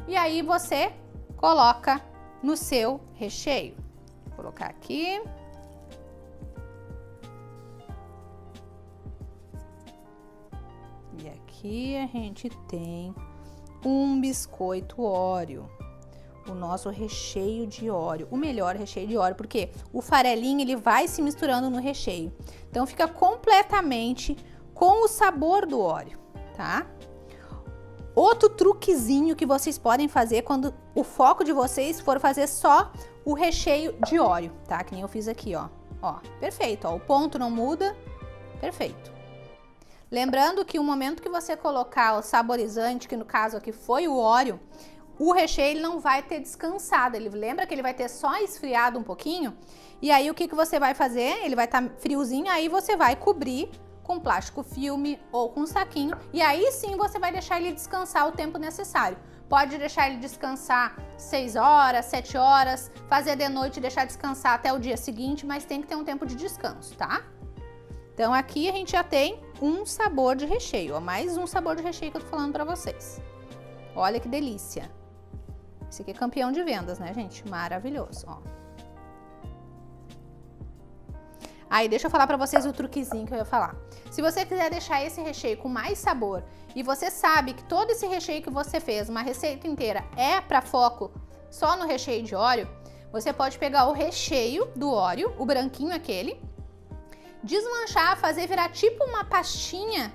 e aí você coloca no seu recheio. Vou colocar aqui. E aqui a gente tem um biscoito Oreo, o nosso recheio de Oreo, o melhor recheio de Oreo, porque o farelinho ele vai se misturando no recheio, então fica completamente com o sabor do Oreo, tá? Outro truquezinho que vocês podem fazer quando o foco de vocês for fazer só o recheio de Oreo, tá? Que nem eu fiz aqui, ó. Ó, perfeito, ó, o ponto não muda, perfeito. Lembrando que o momento que você colocar o saborizante, que no caso aqui foi o Oreo, o recheio ele não vai ter descansado. Ele lembra que ele vai ter só esfriado um pouquinho. E aí o que que você vai fazer? Ele vai estar friozinho, aí você vai cobrir com plástico filme ou com um saquinho. E aí sim você vai deixar ele descansar o tempo necessário. Pode deixar ele descansar 6 horas, 7 horas, fazer de noite e deixar descansar até o dia seguinte, mas tem que ter um tempo de descanso, tá? Então aqui a gente já tem um sabor de recheio, ó, mais um sabor de recheio que eu tô falando pra vocês. Olha que delícia. Esse aqui é campeão de vendas, né, gente? Maravilhoso, ó. Aí deixa eu falar pra vocês o truquezinho que eu ia falar. Se você quiser deixar esse recheio com mais sabor e você sabe que todo esse recheio que você fez, uma receita inteira, é pra foco só no recheio de Oreo, você pode pegar o recheio do Oreo, o branquinho aquele, desmanchar, fazer virar tipo uma pastinha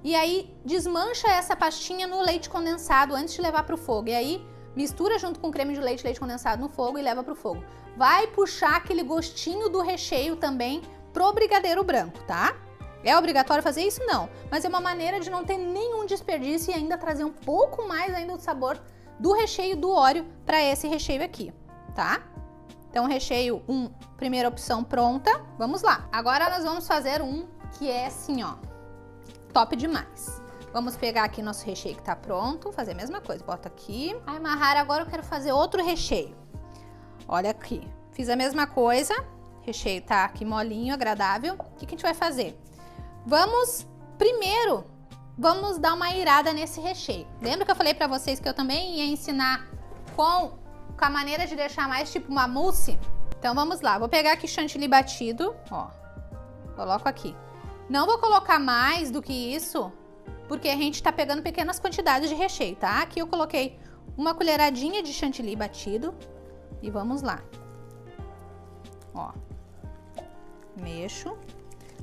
e aí desmancha essa pastinha no leite condensado antes de levar pro fogo. E aí mistura junto com creme de leite condensado no fogo e leva pro fogo. Vai puxar aquele gostinho do recheio também pro brigadeiro branco, tá? É obrigatório fazer isso? Não. Mas é uma maneira de não ter nenhum desperdício e ainda trazer um pouco mais ainda do sabor do recheio do Oreo para esse recheio aqui, tá? Então, recheio 1, primeira opção pronta. Vamos lá. Agora nós vamos fazer um que é assim, ó, top demais. Vamos pegar aqui nosso recheio que tá pronto, fazer a mesma coisa. Bota aqui. Ai, Mahara, agora eu quero fazer outro recheio. Olha aqui. Fiz a mesma coisa. O recheio tá aqui molinho, agradável. O que que a gente vai fazer? Vamos Primeiro, vamos dar uma irada nesse recheio. Lembra que eu falei pra vocês que eu também ia ensinar com a maneira de deixar mais tipo uma mousse? Então vamos lá, vou pegar aqui chantilly batido, ó, coloco aqui. Não vou colocar mais do que isso, porque a gente tá pegando pequenas quantidades de recheio, tá? Aqui eu coloquei uma colheradinha de chantilly batido e vamos lá. Ó, mexo.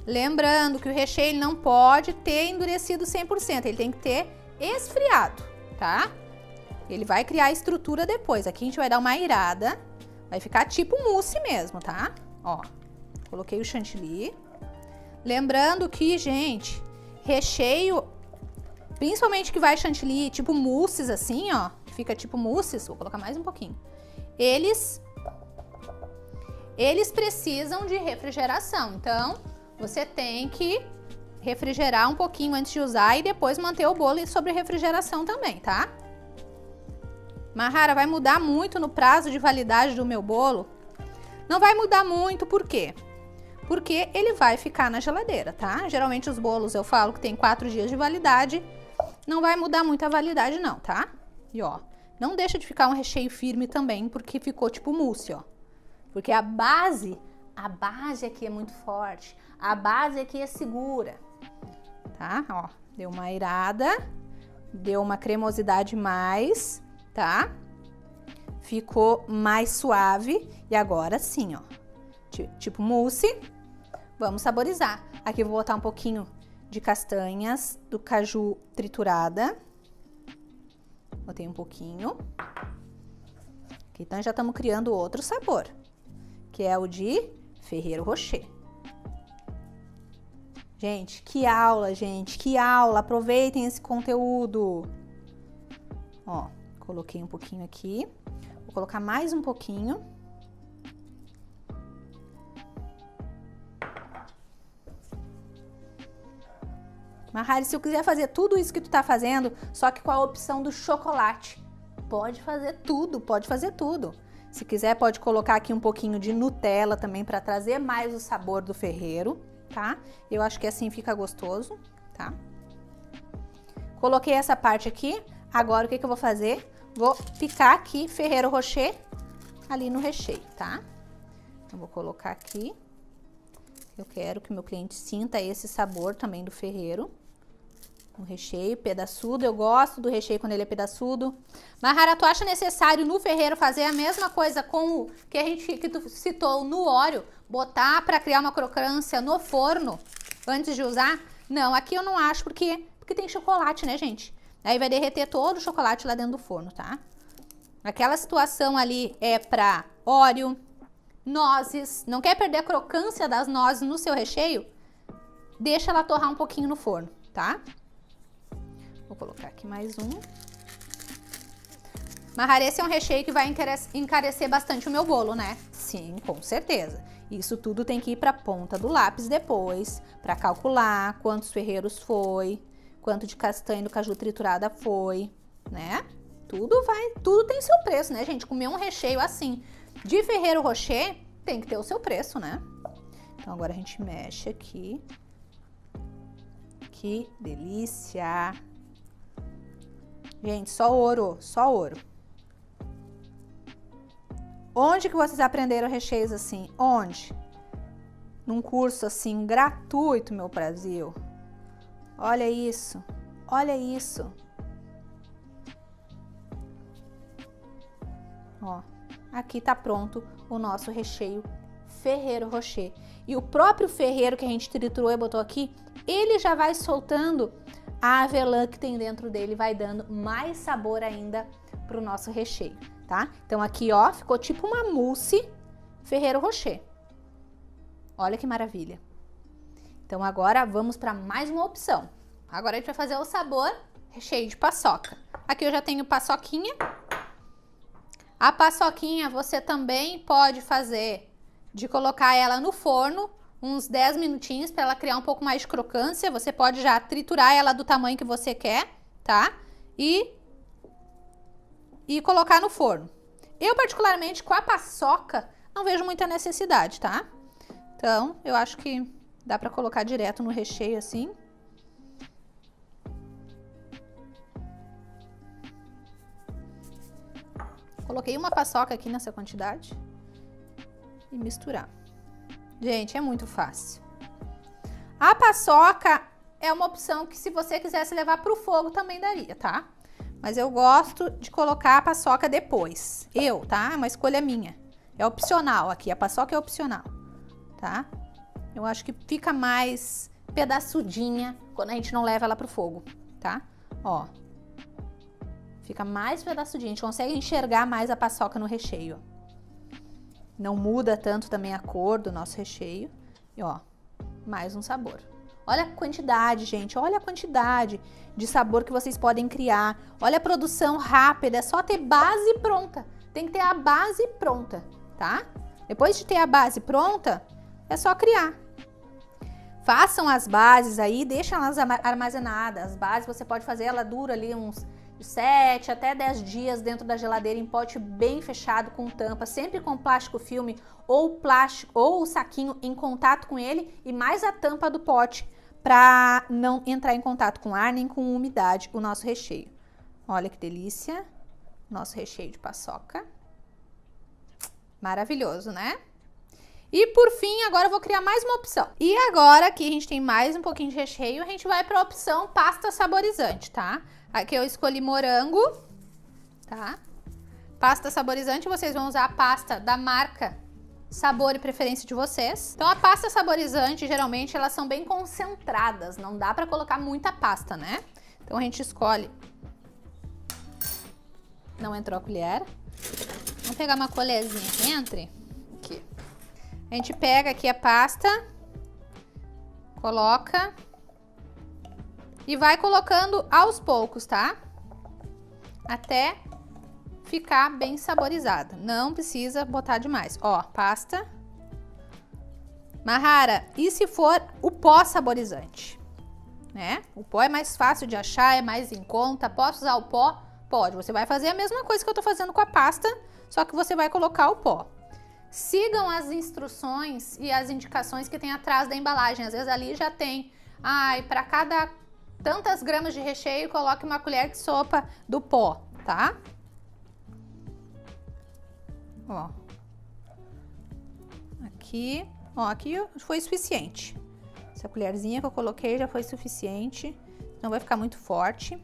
Lembrando que o recheio não pode ter endurecido 100%, ele tem que ter esfriado, tá? Ele vai criar estrutura depois. Aqui a gente vai dar uma irada, vai ficar tipo mousse mesmo, tá? Ó, coloquei o chantilly. Lembrando que, gente, recheio, principalmente que vai chantilly tipo mousses assim, ó, fica tipo mousses, vou colocar mais um pouquinho. Eles precisam de refrigeração, então você tem que refrigerar um pouquinho antes de usar e depois manter o bolo sobre refrigeração também, tá? Mahara, vai mudar muito no prazo de validade do meu bolo? Não vai mudar muito, por quê? Porque ele vai ficar na geladeira, tá? Geralmente os bolos eu falo que tem 4 dias de validade, não vai mudar muito a validade não, tá? E ó, não deixa de ficar um recheio firme também, porque ficou tipo mousse, ó. Porque a base aqui é muito forte, a base aqui é segura, tá? Ó, deu uma irada, deu uma cremosidade mais, tá? Ficou mais suave e agora sim, ó, tipo mousse. Vamos saborizar. Aqui eu vou botar um pouquinho de castanhas do caju triturada. Botei um pouquinho. Aqui, então já estamos criando outro sabor, que é o de Ferrero Rocher. Gente, que aula, gente, que aula! Aproveitem esse conteúdo. Ó, coloquei um pouquinho aqui. Vou colocar mais um pouquinho. Mahara, se eu quiser fazer tudo isso que tu tá fazendo, só que com a opção do chocolate, pode fazer tudo, pode fazer tudo. Se quiser, pode colocar aqui um pouquinho de Nutella também para trazer mais o sabor do Ferrero, tá? Eu acho que assim fica gostoso, tá? Coloquei essa parte aqui. Agora, o que eu vou fazer? Vou picar aqui Ferrero Rocher ali no recheio, tá? Eu vou colocar aqui. Eu quero que meu cliente sinta esse sabor também do Ferrero. O recheio pedaçudo, eu gosto do recheio quando ele é pedaçudo. Mahara, tu acha necessário no Ferrero fazer a mesma coisa com o que tu citou no Oreo? Botar para criar uma crocância no forno antes de usar? Não, aqui eu não acho, porque tem chocolate, né, gente? Aí vai derreter todo o chocolate lá dentro do forno, tá? Aquela situação ali é para Oreo, nozes. Não quer perder a crocância das nozes no seu recheio? Deixa ela torrar um pouquinho no forno, tá? Vou colocar aqui mais um. Mahara, esse é um recheio que vai encarecer bastante o meu bolo, né? Sim, com certeza. Isso tudo tem que ir para a ponta do lápis depois, para calcular quantos ferreiros foi, quanto de castanha do caju triturada foi, né? Tudo tem seu preço, né, gente? Comer um recheio assim de Ferrero Rocher tem que ter o seu preço, né? Então agora a gente mexe aqui. Que delícia! Gente, só ouro, só ouro. Onde que vocês aprenderam recheios assim? Onde? Num curso assim, gratuito, meu Brasil. Olha isso, olha isso. Ó, aqui tá pronto o nosso recheio Ferrero Rocher. E o próprio Ferrero que a gente triturou e botou aqui, ele já vai soltando a avelã que tem dentro dele, vai dando mais sabor ainda pro nosso recheio, tá? Então aqui, ó, ficou tipo uma mousse Ferrero Rocher. Olha que maravilha. Então agora vamos para mais uma opção. Agora a gente vai fazer o sabor recheio de paçoca. Aqui eu já tenho paçoquinha. A paçoquinha você também pode fazer de colocar ela no forno uns 10 minutinhos para ela criar um pouco mais de crocância. Você pode já triturar ela do tamanho que você quer, tá? E colocar no forno. Eu, particularmente, com a paçoca, não vejo muita necessidade, tá? Então, eu acho que dá para colocar direto no recheio assim. Coloquei uma paçoca aqui nessa quantidade e misturar. Gente, é muito fácil. A paçoca é uma opção que, se você quisesse levar pro fogo, também daria, tá? Mas eu gosto de colocar a paçoca depois. Tá? É uma escolha minha. É opcional aqui, a paçoca é opcional, tá? Eu acho que fica mais pedaçudinha quando a gente não leva ela pro fogo, tá? Ó. Fica mais pedaçudinha, a gente consegue enxergar mais a paçoca no recheio, ó. Não muda tanto também a cor do nosso recheio. E ó, mais um sabor. Olha a quantidade, gente. Olha a quantidade de sabor que vocês podem criar. Olha a produção rápida. É só ter base pronta. Tem que ter a base pronta, tá? Depois de ter a base pronta, é só criar. Façam as bases aí, deixem elas armazenadas. As bases você pode fazer, ela dura ali uns 7 até 10 dias dentro da geladeira em pote bem fechado com tampa, sempre com plástico filme ou o saquinho em contato com ele e mais a tampa do pote para não entrar em contato com ar nem com umidade o nosso recheio. Olha que delícia, nosso recheio de paçoca. Maravilhoso, né? E por fim, agora eu vou criar mais uma opção. E agora aqui a gente tem mais um pouquinho de recheio, a gente vai para a opção pasta saborizante, tá? Aqui eu escolhi morango, tá? Pasta saborizante, vocês vão usar a pasta da marca Sabor e Preferência de vocês. Então a pasta saborizante, geralmente, elas são bem concentradas, não dá pra colocar muita pasta, né? Então a gente escolhe... Não entrou a colher. Vamos pegar uma colherzinha que entre. Aqui. A gente pega aqui a pasta, coloca... E vai colocando aos poucos, tá? Até ficar bem saborizada. Não precisa botar demais. Ó, pasta. Mahara, e se for o pó saborizante? Né? O pó é mais fácil de achar, é mais em conta. Posso usar o pó? Pode. Você vai fazer a mesma coisa que eu tô fazendo com a pasta, só que você vai colocar o pó. Sigam as instruções e as indicações que tem atrás da embalagem. Às vezes ali já tem, para cada tantas gramas de recheio, coloque uma colher de sopa do pó, tá? Ó. Aqui, ó, aqui foi suficiente. Essa colherzinha que eu coloquei já foi suficiente. Não vai ficar muito forte.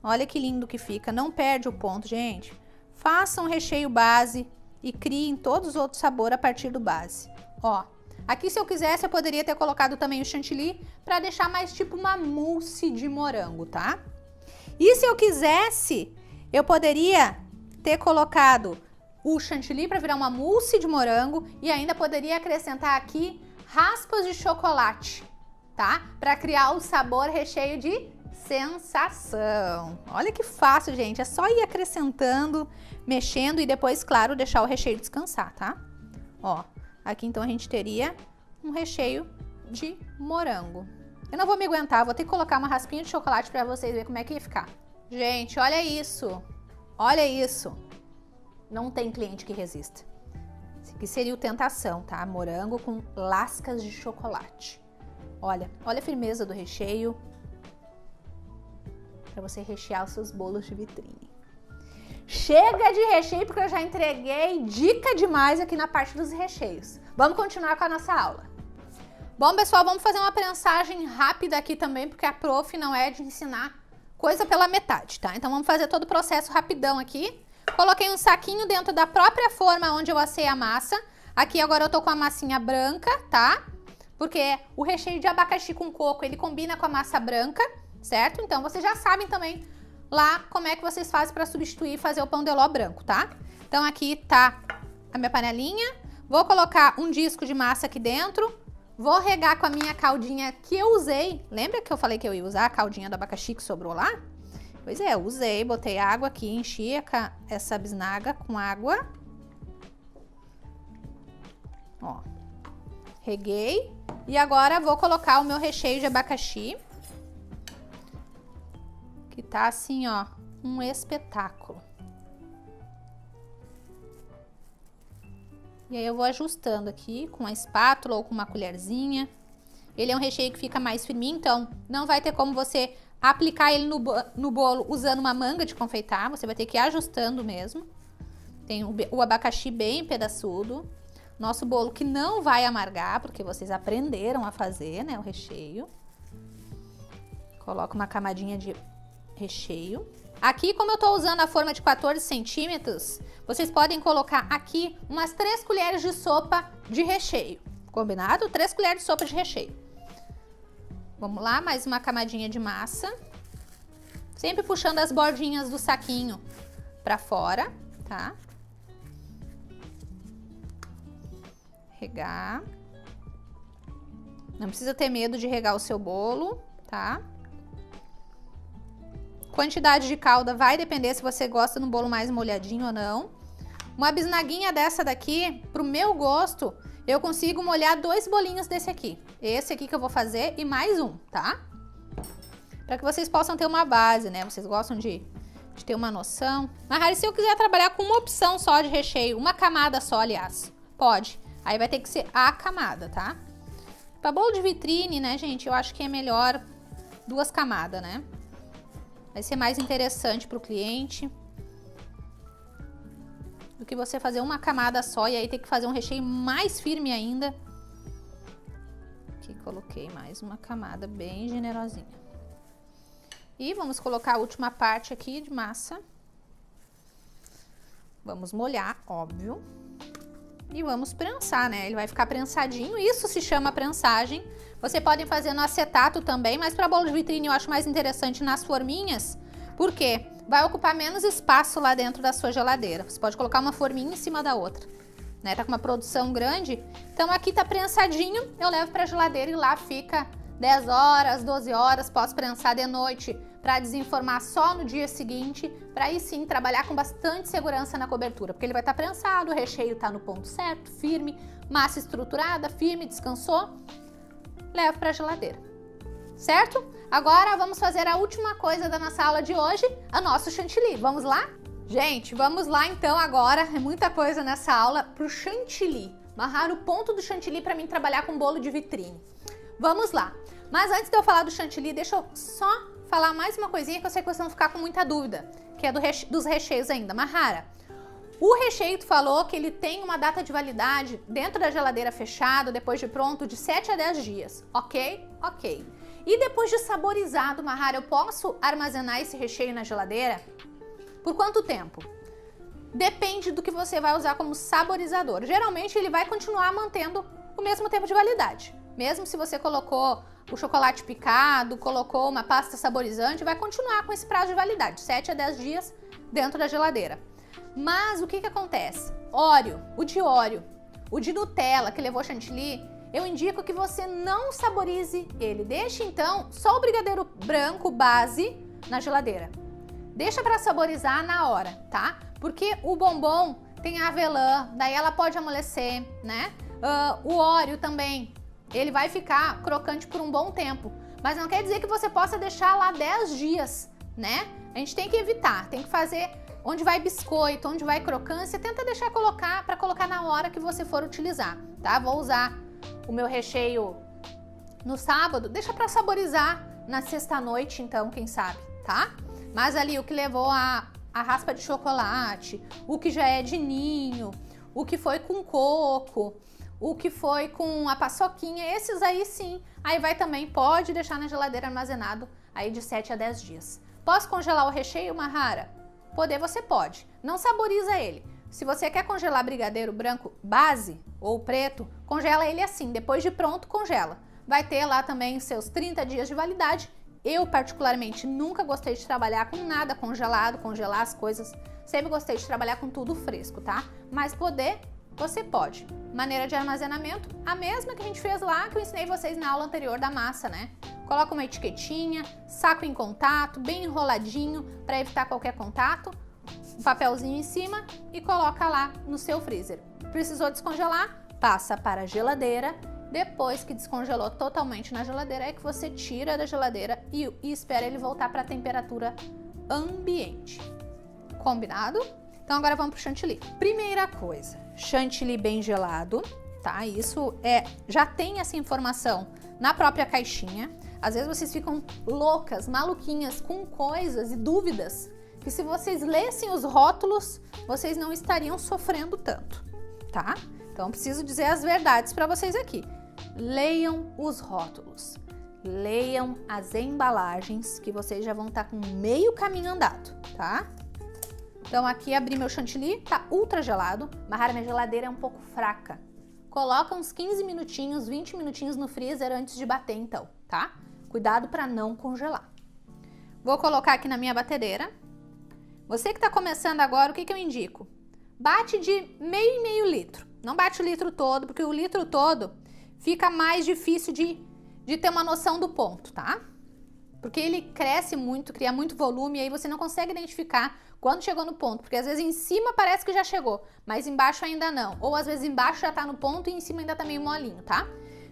Olha que lindo que fica. Não perde o ponto, gente. Faça um recheio base e criem todos os outros sabores a partir do base. Ó. Aqui, se eu quisesse, eu poderia ter colocado também o chantilly para deixar mais tipo uma mousse de morango, tá? E se eu quisesse, eu poderia ter colocado o chantilly para virar uma mousse de morango e ainda poderia acrescentar aqui raspas de chocolate, tá? Para criar o sabor recheio de sensação. Olha que fácil, gente. É só ir acrescentando, mexendo e depois, claro, deixar o recheio descansar, tá? Ó. Aqui, então, a gente teria um recheio de morango. Eu não vou me aguentar, vou ter que colocar uma raspinha de chocolate para vocês verem como é que ia ficar. Gente, olha isso. Olha isso. Não tem cliente que resista. Esse aqui seria o tentação, tá? Morango com lascas de chocolate. Olha a firmeza do recheio. Para você rechear os seus bolos de vitrine. Chega de recheio, porque eu já entreguei dica demais aqui na parte dos recheios. Vamos continuar com a nossa aula. Bom, pessoal, vamos fazer uma prensagem rápida aqui também, porque a prof não é de ensinar coisa pela metade, tá? Então vamos fazer todo o processo rapidão aqui. Coloquei um saquinho dentro da própria forma onde eu assei a massa. Aqui agora eu tô com a massinha branca, tá? Porque o recheio de abacaxi com coco, ele combina com a massa branca, certo? Então vocês já sabem também lá como é que vocês fazem para substituir e fazer o pão de ló branco, tá? Então aqui tá a minha panelinha, vou colocar um disco de massa aqui dentro, vou regar com a minha caldinha que eu usei. Lembra que eu falei que eu ia usar a caldinha do abacaxi que sobrou lá? Pois é, eu usei, botei água aqui, enchi essa bisnaga com água. Ó, reguei e agora vou colocar o meu recheio de abacaxi. Que tá assim, ó, um espetáculo. E aí eu vou ajustando aqui com uma espátula ou com uma colherzinha. Ele é um recheio que fica mais firminho, então não vai ter como você aplicar ele no bolo usando uma manga de confeitar. Você vai ter que ir ajustando mesmo. Tem o abacaxi bem pedaçudo. Nosso bolo que não vai amargar, porque vocês aprenderam a fazer, né, o recheio. Coloco uma camadinha de recheio. Aqui, como eu tô usando a forma de 14 centímetros, vocês podem colocar aqui umas 3 colheres de sopa de recheio. Combinado? 3 colheres de sopa de recheio. Vamos lá, mais uma camadinha de massa. Sempre puxando as bordinhas do saquinho pra fora, tá? Regar. Não precisa ter medo de regar o seu bolo, tá? Quantidade de calda vai depender se você gosta de um bolo mais molhadinho ou não. Uma bisnaguinha dessa daqui, pro meu gosto, eu consigo molhar 2 bolinhos desse aqui. Esse aqui que eu vou fazer e mais um, tá? Para que vocês possam ter uma base, né? Vocês gostam de ter uma noção. Mas se eu quiser trabalhar com uma opção só de recheio, uma camada só, aliás, pode. Aí vai ter que ser a camada, tá? Para bolo de vitrine, né, gente, eu acho que é melhor 2 camadas, né? Vai ser mais interessante para o cliente do que você fazer uma camada só e aí ter que fazer um recheio mais firme ainda. Aqui coloquei mais uma camada bem generosinha. E vamos colocar a última parte aqui de massa. Vamos molhar, óbvio. E vamos prensar, né? Ele vai ficar prensadinho, isso se chama prensagem. Você pode fazer no acetato também, mas para bolo de vitrine eu acho mais interessante nas forminhas, porque vai ocupar menos espaço lá dentro da sua geladeira. Você pode colocar uma forminha em cima da outra, né? Tá com uma produção grande, então aqui tá prensadinho, eu levo para a geladeira e lá fica 10 horas, 12 horas, posso prensar de noite para desenformar só no dia seguinte, para aí sim trabalhar com bastante segurança na cobertura, porque ele vai estar prensado, o recheio tá no ponto certo, firme, massa estruturada, firme, descansou, levo para a geladeira, certo? Agora vamos fazer a última coisa da nossa aula de hoje, a nosso chantilly, vamos lá? Gente, vamos lá então agora, é muita coisa nessa aula, pro chantilly, amarrar o ponto do chantilly para mim trabalhar com bolo de vitrine. Vamos lá, mas antes de eu falar do chantilly, deixa eu só falar mais uma coisinha que eu sei que vocês vão ficar com muita dúvida, que é dos recheios ainda. Mahara, o recheio tu falou que ele tem uma data de validade dentro da geladeira fechada, depois de pronto, de 7 a 10 dias, ok? Ok. E depois de saborizado, Mahara, eu posso armazenar esse recheio na geladeira? Por quanto tempo? Depende do que você vai usar como saborizador. Geralmente ele vai continuar mantendo o mesmo tempo de validade. Mesmo se você colocou o chocolate picado, colocou uma pasta saborizante, vai continuar com esse prazo de validade, 7 a 10 dias dentro da geladeira. Mas o que acontece? Oreo, o de Nutella que levou chantilly, eu indico que você não saborize ele. Deixe então só o brigadeiro branco base na geladeira. Deixa para saborizar na hora, tá? Porque o bombom tem a avelã, daí ela pode amolecer, né? O Oreo também. Ele vai ficar crocante por um bom tempo, mas não quer dizer que você possa deixar lá 10 dias, né? A gente tem que evitar, tem que fazer onde vai biscoito, onde vai crocância, tenta deixar para colocar na hora que você for utilizar, tá? Vou usar o meu recheio no sábado, deixa para saborizar na sexta-noite, então, quem sabe, tá? Mas ali o que levou a raspa de chocolate, o que já é de ninho, o que foi com coco, o que foi com a paçoquinha, esses aí sim, aí vai também, pode deixar na geladeira armazenado aí de 7 a 10 dias. Posso congelar o recheio, Mahara? Poder você pode, não saboriza ele. Se você quer congelar brigadeiro branco base ou preto, congela ele assim, depois de pronto congela. Vai ter lá também seus 30 dias de validade. Eu particularmente nunca gostei de trabalhar com nada congelado, congelar as coisas, sempre gostei de trabalhar com tudo fresco, tá? Mas poder, você pode. Maneira de armazenamento, a mesma que a gente fez lá, que eu ensinei vocês na aula anterior da massa, né? Coloca uma etiquetinha, saco em contato, bem enroladinho, para evitar qualquer contato, um papelzinho em cima e coloca lá no seu freezer. Precisou descongelar? Passa para a geladeira. Depois que descongelou totalmente na geladeira, é que você tira da geladeira e espera ele voltar para a temperatura ambiente. Combinado? Então agora vamos pro chantilly. Primeira coisa, chantilly bem gelado, tá? Isso já tem essa informação na própria caixinha. Às vezes vocês ficam loucas, maluquinhas com coisas e dúvidas que se vocês lessem os rótulos, vocês não estariam sofrendo tanto, tá? Então, preciso dizer as verdades para vocês aqui. Leiam os rótulos, leiam as embalagens, que vocês já vão estar com meio caminho andado, tá? Então, aqui abri meu chantilly, tá ultra gelado. Mahara, minha geladeira é um pouco fraca. Coloca uns 15 minutinhos, 20 minutinhos no freezer antes de bater, então, tá? Cuidado para não congelar. Vou colocar aqui na minha batedeira. Você que está começando agora, o que eu indico? Bate de meio e meio litro. Não bate o litro todo, porque o litro todo fica mais difícil de ter uma noção do ponto, tá? Porque ele cresce muito, cria muito volume, e aí você não consegue identificar quando chegou no ponto. Porque às vezes em cima parece que já chegou, mas embaixo ainda não. Ou às vezes embaixo já tá no ponto e em cima ainda tá meio molinho, tá?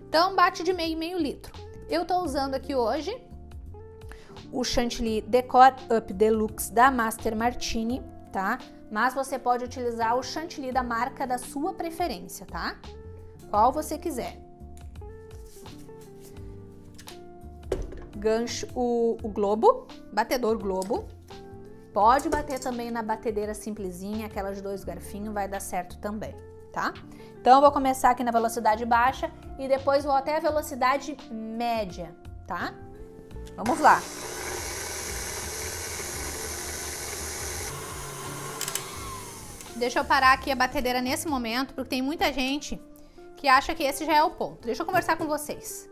Então bate de meio e meio litro. Eu tô usando aqui hoje o chantilly Decor Up Deluxe da Master Martini, tá? Mas você pode utilizar o chantilly da marca da sua preferência, tá? Qual você quiser. Gancho, o globo, batedor globo. Pode bater também na batedeira simplesinha, aquelas de 2 garfinhos, vai dar certo também, tá? Então, eu vou começar aqui na velocidade baixa e depois vou até a velocidade média, tá? Vamos lá. Deixa eu parar aqui a batedeira nesse momento, porque tem muita gente que acha que esse já é o ponto. Deixa eu conversar com vocês.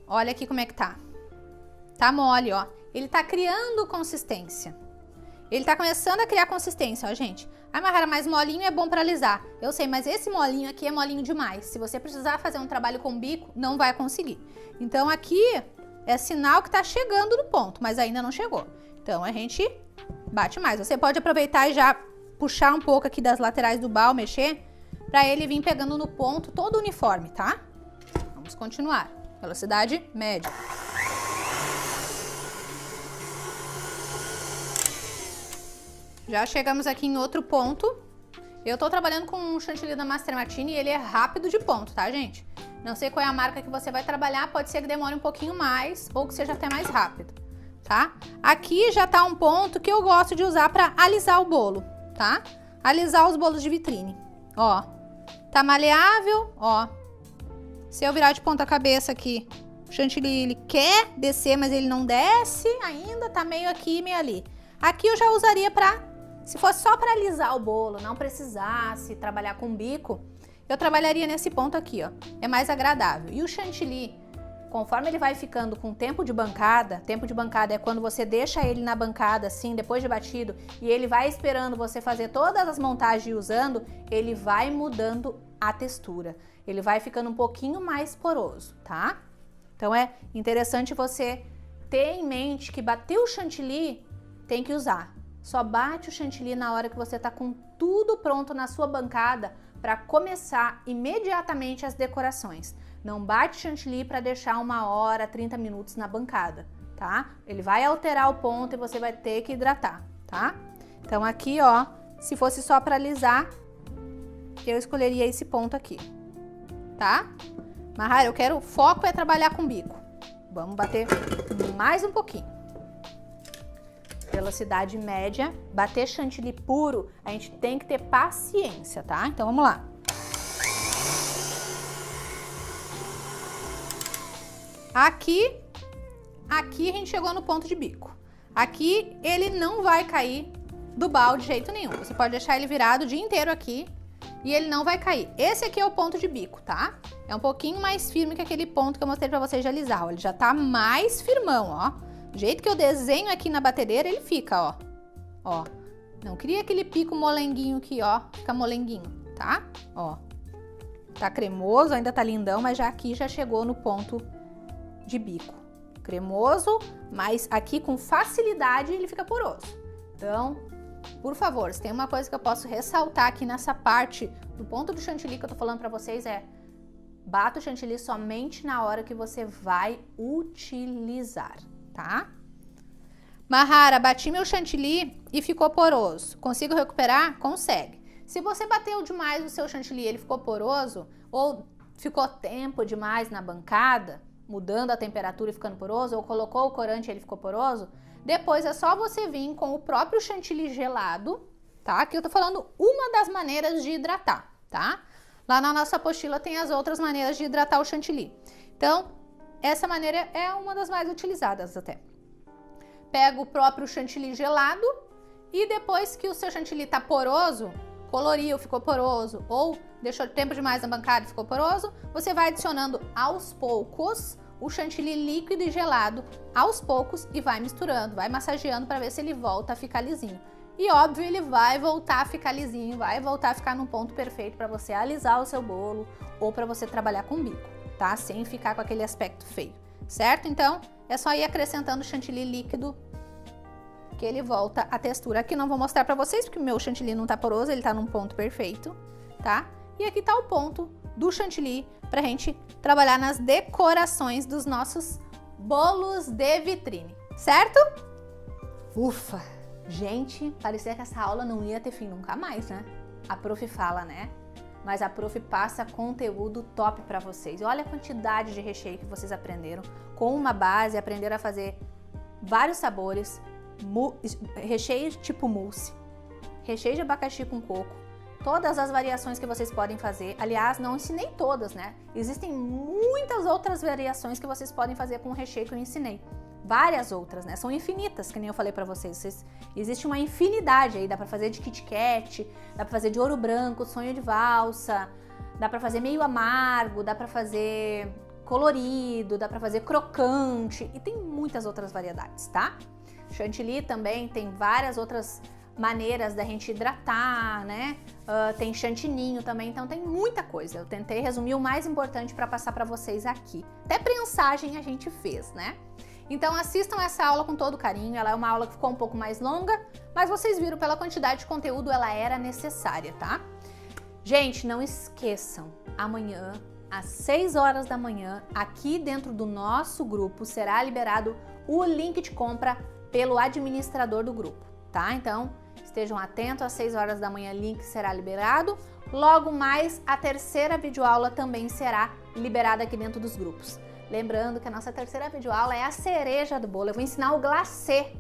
Olha aqui como é que tá. Tá mole, ó. Ele tá criando consistência. Ele tá começando a criar consistência, ó, gente. Ah, Mahara, mas molinho é bom pra alisar. Eu sei, mas esse molinho aqui é molinho demais. Se você precisar fazer um trabalho com bico, não vai conseguir. Então aqui é sinal que tá chegando no ponto, mas ainda não chegou. Então a gente bate mais. Você pode aproveitar e já puxar um pouco aqui das laterais do bal, mexer, pra ele vir pegando no ponto todo uniforme, tá? Vamos continuar. Velocidade média. Já chegamos aqui em outro ponto. Eu tô trabalhando com um chantilly da Master Martini e ele é rápido de ponto, tá, gente? Não sei qual é a marca que você vai trabalhar, pode ser que demore um pouquinho mais ou que seja até mais rápido, tá? Aqui já tá um ponto que eu gosto de usar pra alisar o bolo, tá? Alisar os bolos de vitrine. Ó, tá maleável, ó. Se eu virar de ponta cabeça aqui, o chantilly ele quer descer, mas ele não desce ainda, tá meio aqui, meio ali. Aqui eu já usaria pra, se fosse só pra alisar o bolo, não precisasse trabalhar com bico, eu trabalharia nesse ponto aqui, ó. É mais agradável. E o chantilly, conforme ele vai ficando com tempo de bancada é quando você deixa ele na bancada assim, depois de batido, e ele vai esperando você fazer todas as montagens e usando, ele vai mudando a textura. Ele vai ficando um pouquinho mais poroso, tá? Então é interessante você ter em mente que bater o chantilly tem que usar. Só bate o chantilly na hora que você tá com tudo pronto na sua bancada para começar imediatamente as decorações. Não bate chantilly para deixar 1 hora, 30 minutos na bancada, tá? Ele vai alterar o ponto e você vai ter que hidratar, tá? Então aqui, ó, se fosse só para alisar, eu escolheria esse ponto aqui, tá? Mahara, eu quero, o foco é trabalhar com bico. Vamos bater mais um pouquinho. Velocidade média. Bater chantilly puro, a gente tem que ter paciência, tá? Então vamos lá. Aqui a gente chegou no ponto de bico. Aqui ele não vai cair do balde de jeito nenhum. Você pode deixar ele virado o dia inteiro aqui e ele não vai cair. Esse aqui é o ponto de bico, tá? É um pouquinho mais firme que aquele ponto que eu mostrei pra vocês de alisar, ó. Ele já tá mais firmão, ó. Do jeito que eu desenho aqui na batedeira, ele fica, ó. Ó. Não cria aquele pico molenguinho aqui, ó. Fica molenguinho, tá? Ó. Tá cremoso, ainda tá lindão, mas já aqui já chegou no ponto de bico. Cremoso, mas aqui com facilidade ele fica poroso. Então, por favor, se tem uma coisa que eu posso ressaltar aqui nessa parte do ponto do chantilly que eu tô falando pra vocês é: bata o chantilly somente na hora que você vai utilizar, tá? Mahara, bati meu chantilly e ficou poroso. Consigo recuperar? Consegue. Se você bateu demais o seu chantilly e ele ficou poroso, ou ficou tempo demais na bancada, mudando a temperatura e ficando poroso, ou colocou o corante e ele ficou poroso, depois é só você vir com o próprio chantilly gelado, tá? Aqui eu tô falando uma das maneiras de hidratar, tá? Lá na nossa apostila tem as outras maneiras de hidratar o chantilly. Então, essa maneira é uma das mais utilizadas até. Pega o próprio chantilly gelado e depois que o seu chantilly tá poroso, coloriu, ficou poroso, ou deixou tempo demais na bancada e ficou poroso, você vai adicionando aos poucos o chantilly líquido e gelado aos poucos e vai misturando, vai massageando para ver se ele volta a ficar lisinho. E óbvio, ele vai voltar a ficar lisinho, vai voltar a ficar num ponto perfeito para você alisar o seu bolo ou para você trabalhar com bico, tá? Sem ficar com aquele aspecto feio, certo? Então, é só ir acrescentando chantilly líquido que ele volta a textura. Aqui não vou mostrar para vocês porque o meu chantilly não tá poroso, ele tá num ponto perfeito, tá? E aqui tá o ponto do chantilly pra gente trabalhar nas decorações dos nossos bolos de vitrine, certo? Ufa! Gente, parecia que essa aula não ia ter fim nunca mais, né? A prof fala, né? Mas a prof passa conteúdo top pra vocês. Olha a quantidade de recheio que vocês aprenderam. Com uma base, aprenderam a fazer vários sabores, recheio tipo mousse, recheio de abacaxi com coco, todas as variações que vocês podem fazer. Aliás, não ensinei todas, né? Existem muitas outras variações que vocês podem fazer com o recheio que eu ensinei. Várias outras, né? São infinitas, que nem eu falei pra vocês. Existe uma infinidade aí, dá pra fazer de Kit Kat, dá pra fazer de ouro branco, sonho de valsa, dá pra fazer meio amargo, dá pra fazer colorido, dá pra fazer crocante e tem muitas outras variedades, tá? Chantilly também tem várias outras maneiras da gente hidratar, né? Tem chantininho também, então tem muita coisa. Eu tentei resumir o mais importante para passar para vocês aqui. Até prensagem a gente fez, né? Então assistam essa aula com todo carinho. Ela é uma aula que ficou um pouco mais longa, mas vocês viram pela quantidade de conteúdo, ela era necessária, tá? Gente, não esqueçam, amanhã às 6 horas da manhã, aqui dentro do nosso grupo, será liberado o link de compra pelo administrador do grupo, tá? Então, estejam atentos, às 6 horas da manhã, link será liberado. Logo mais, a terceira videoaula também será liberada aqui dentro dos grupos. Lembrando que a nossa terceira videoaula é a cereja do bolo. Eu vou ensinar o glacê.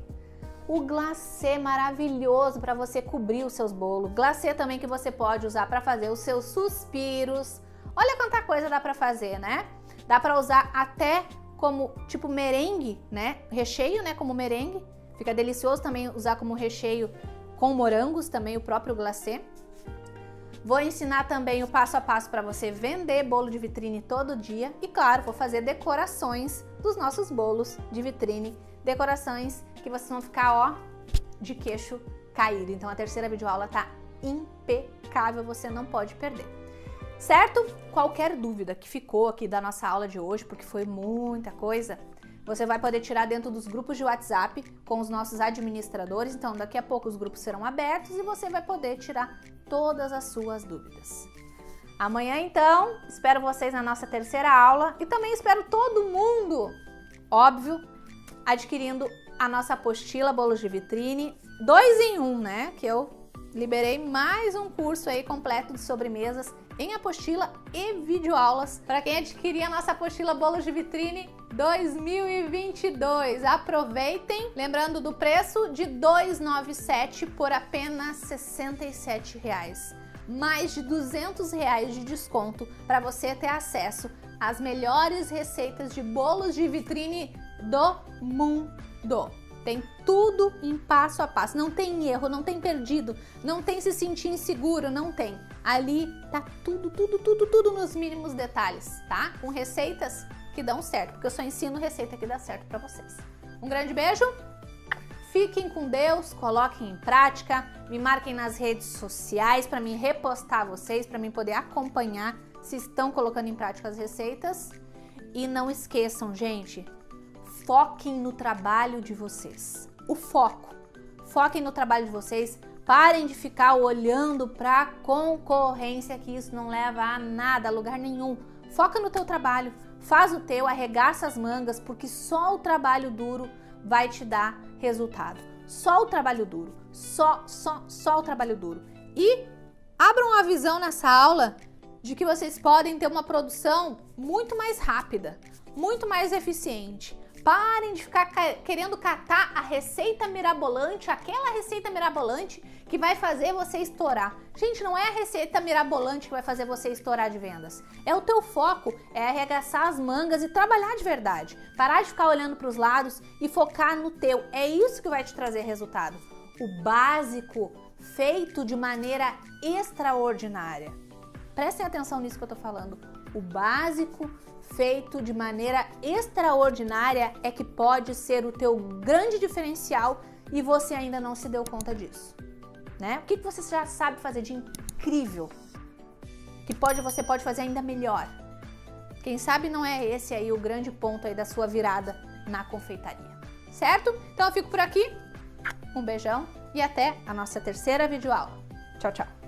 O glacê maravilhoso para você cobrir os seus bolos. Glacê também que você pode usar para fazer os seus suspiros. Olha quanta coisa dá para fazer, né? Dá para usar até como tipo merengue, né? Recheio, né? Como merengue. Fica delicioso também usar como recheio com morangos, também o próprio glacê. Vou ensinar também o passo a passo para você vender bolo de vitrine todo dia. E claro, vou fazer decorações dos nossos bolos de vitrine. Decorações que vocês vão ficar, ó, de queixo caído. Então a terceira videoaula tá impecável, você não pode perder. Certo? Qualquer dúvida que ficou aqui da nossa aula de hoje, porque foi muita coisa, você vai poder tirar dentro dos grupos de WhatsApp com os nossos administradores. Então, daqui a pouco os grupos serão abertos e você vai poder tirar todas as suas dúvidas. Amanhã, então, espero vocês na nossa terceira aula e também espero todo mundo, óbvio, adquirindo a nossa apostila Bolos de Vitrine 2 em 1, né? Que eu liberei mais um curso aí completo de sobremesas em apostila e videoaulas para quem adquirir a nossa apostila Bolos de Vitrine 2022. Aproveitem, lembrando do preço de R$ 297 por apenas R$ 67. Mais de R$ 200 de desconto para você ter acesso às melhores receitas de bolos de vitrine do mundo. Tem tudo em passo a passo, não tem erro, não tem perdido, não tem se sentir inseguro, não tem. Ali tá tudo nos mínimos detalhes, tá? Com receitas que dão certo, porque eu só ensino receita que dá certo para vocês. Um grande beijo, fiquem com Deus, coloquem em prática, me marquem nas redes sociais para me repostar vocês, para mim poder acompanhar se estão colocando em prática as receitas. E não esqueçam, gente, foquem no trabalho de vocês. O foco. Foquem no trabalho de vocês. Parem de ficar olhando para a concorrência, que isso não leva a nada, a lugar nenhum. Foca no teu trabalho. Faz o teu, arregaça as mangas, porque só o trabalho duro vai te dar resultado. Só o trabalho duro. Só o trabalho duro. E abram a visão nessa aula de que vocês podem ter uma produção muito mais rápida, muito mais eficiente. Parem de ficar querendo catar a receita mirabolante, aquela receita mirabolante que vai fazer você estourar. Gente, não é a receita mirabolante que vai fazer você estourar de vendas. É o teu foco, é arregaçar as mangas e trabalhar de verdade. Parar de ficar olhando para os lados e focar no teu. É isso que vai te trazer resultado. O básico feito de maneira extraordinária. Prestem atenção nisso que eu tô falando. O básico feito de maneira extraordinária é que pode ser o teu grande diferencial e você ainda não se deu conta disso, né? O que você já sabe fazer de incrível que você pode fazer ainda melhor? Quem sabe não é esse aí o grande ponto aí da sua virada na confeitaria, certo? Então eu fico por aqui, um beijão e até a nossa terceira videoaula. Tchau, tchau!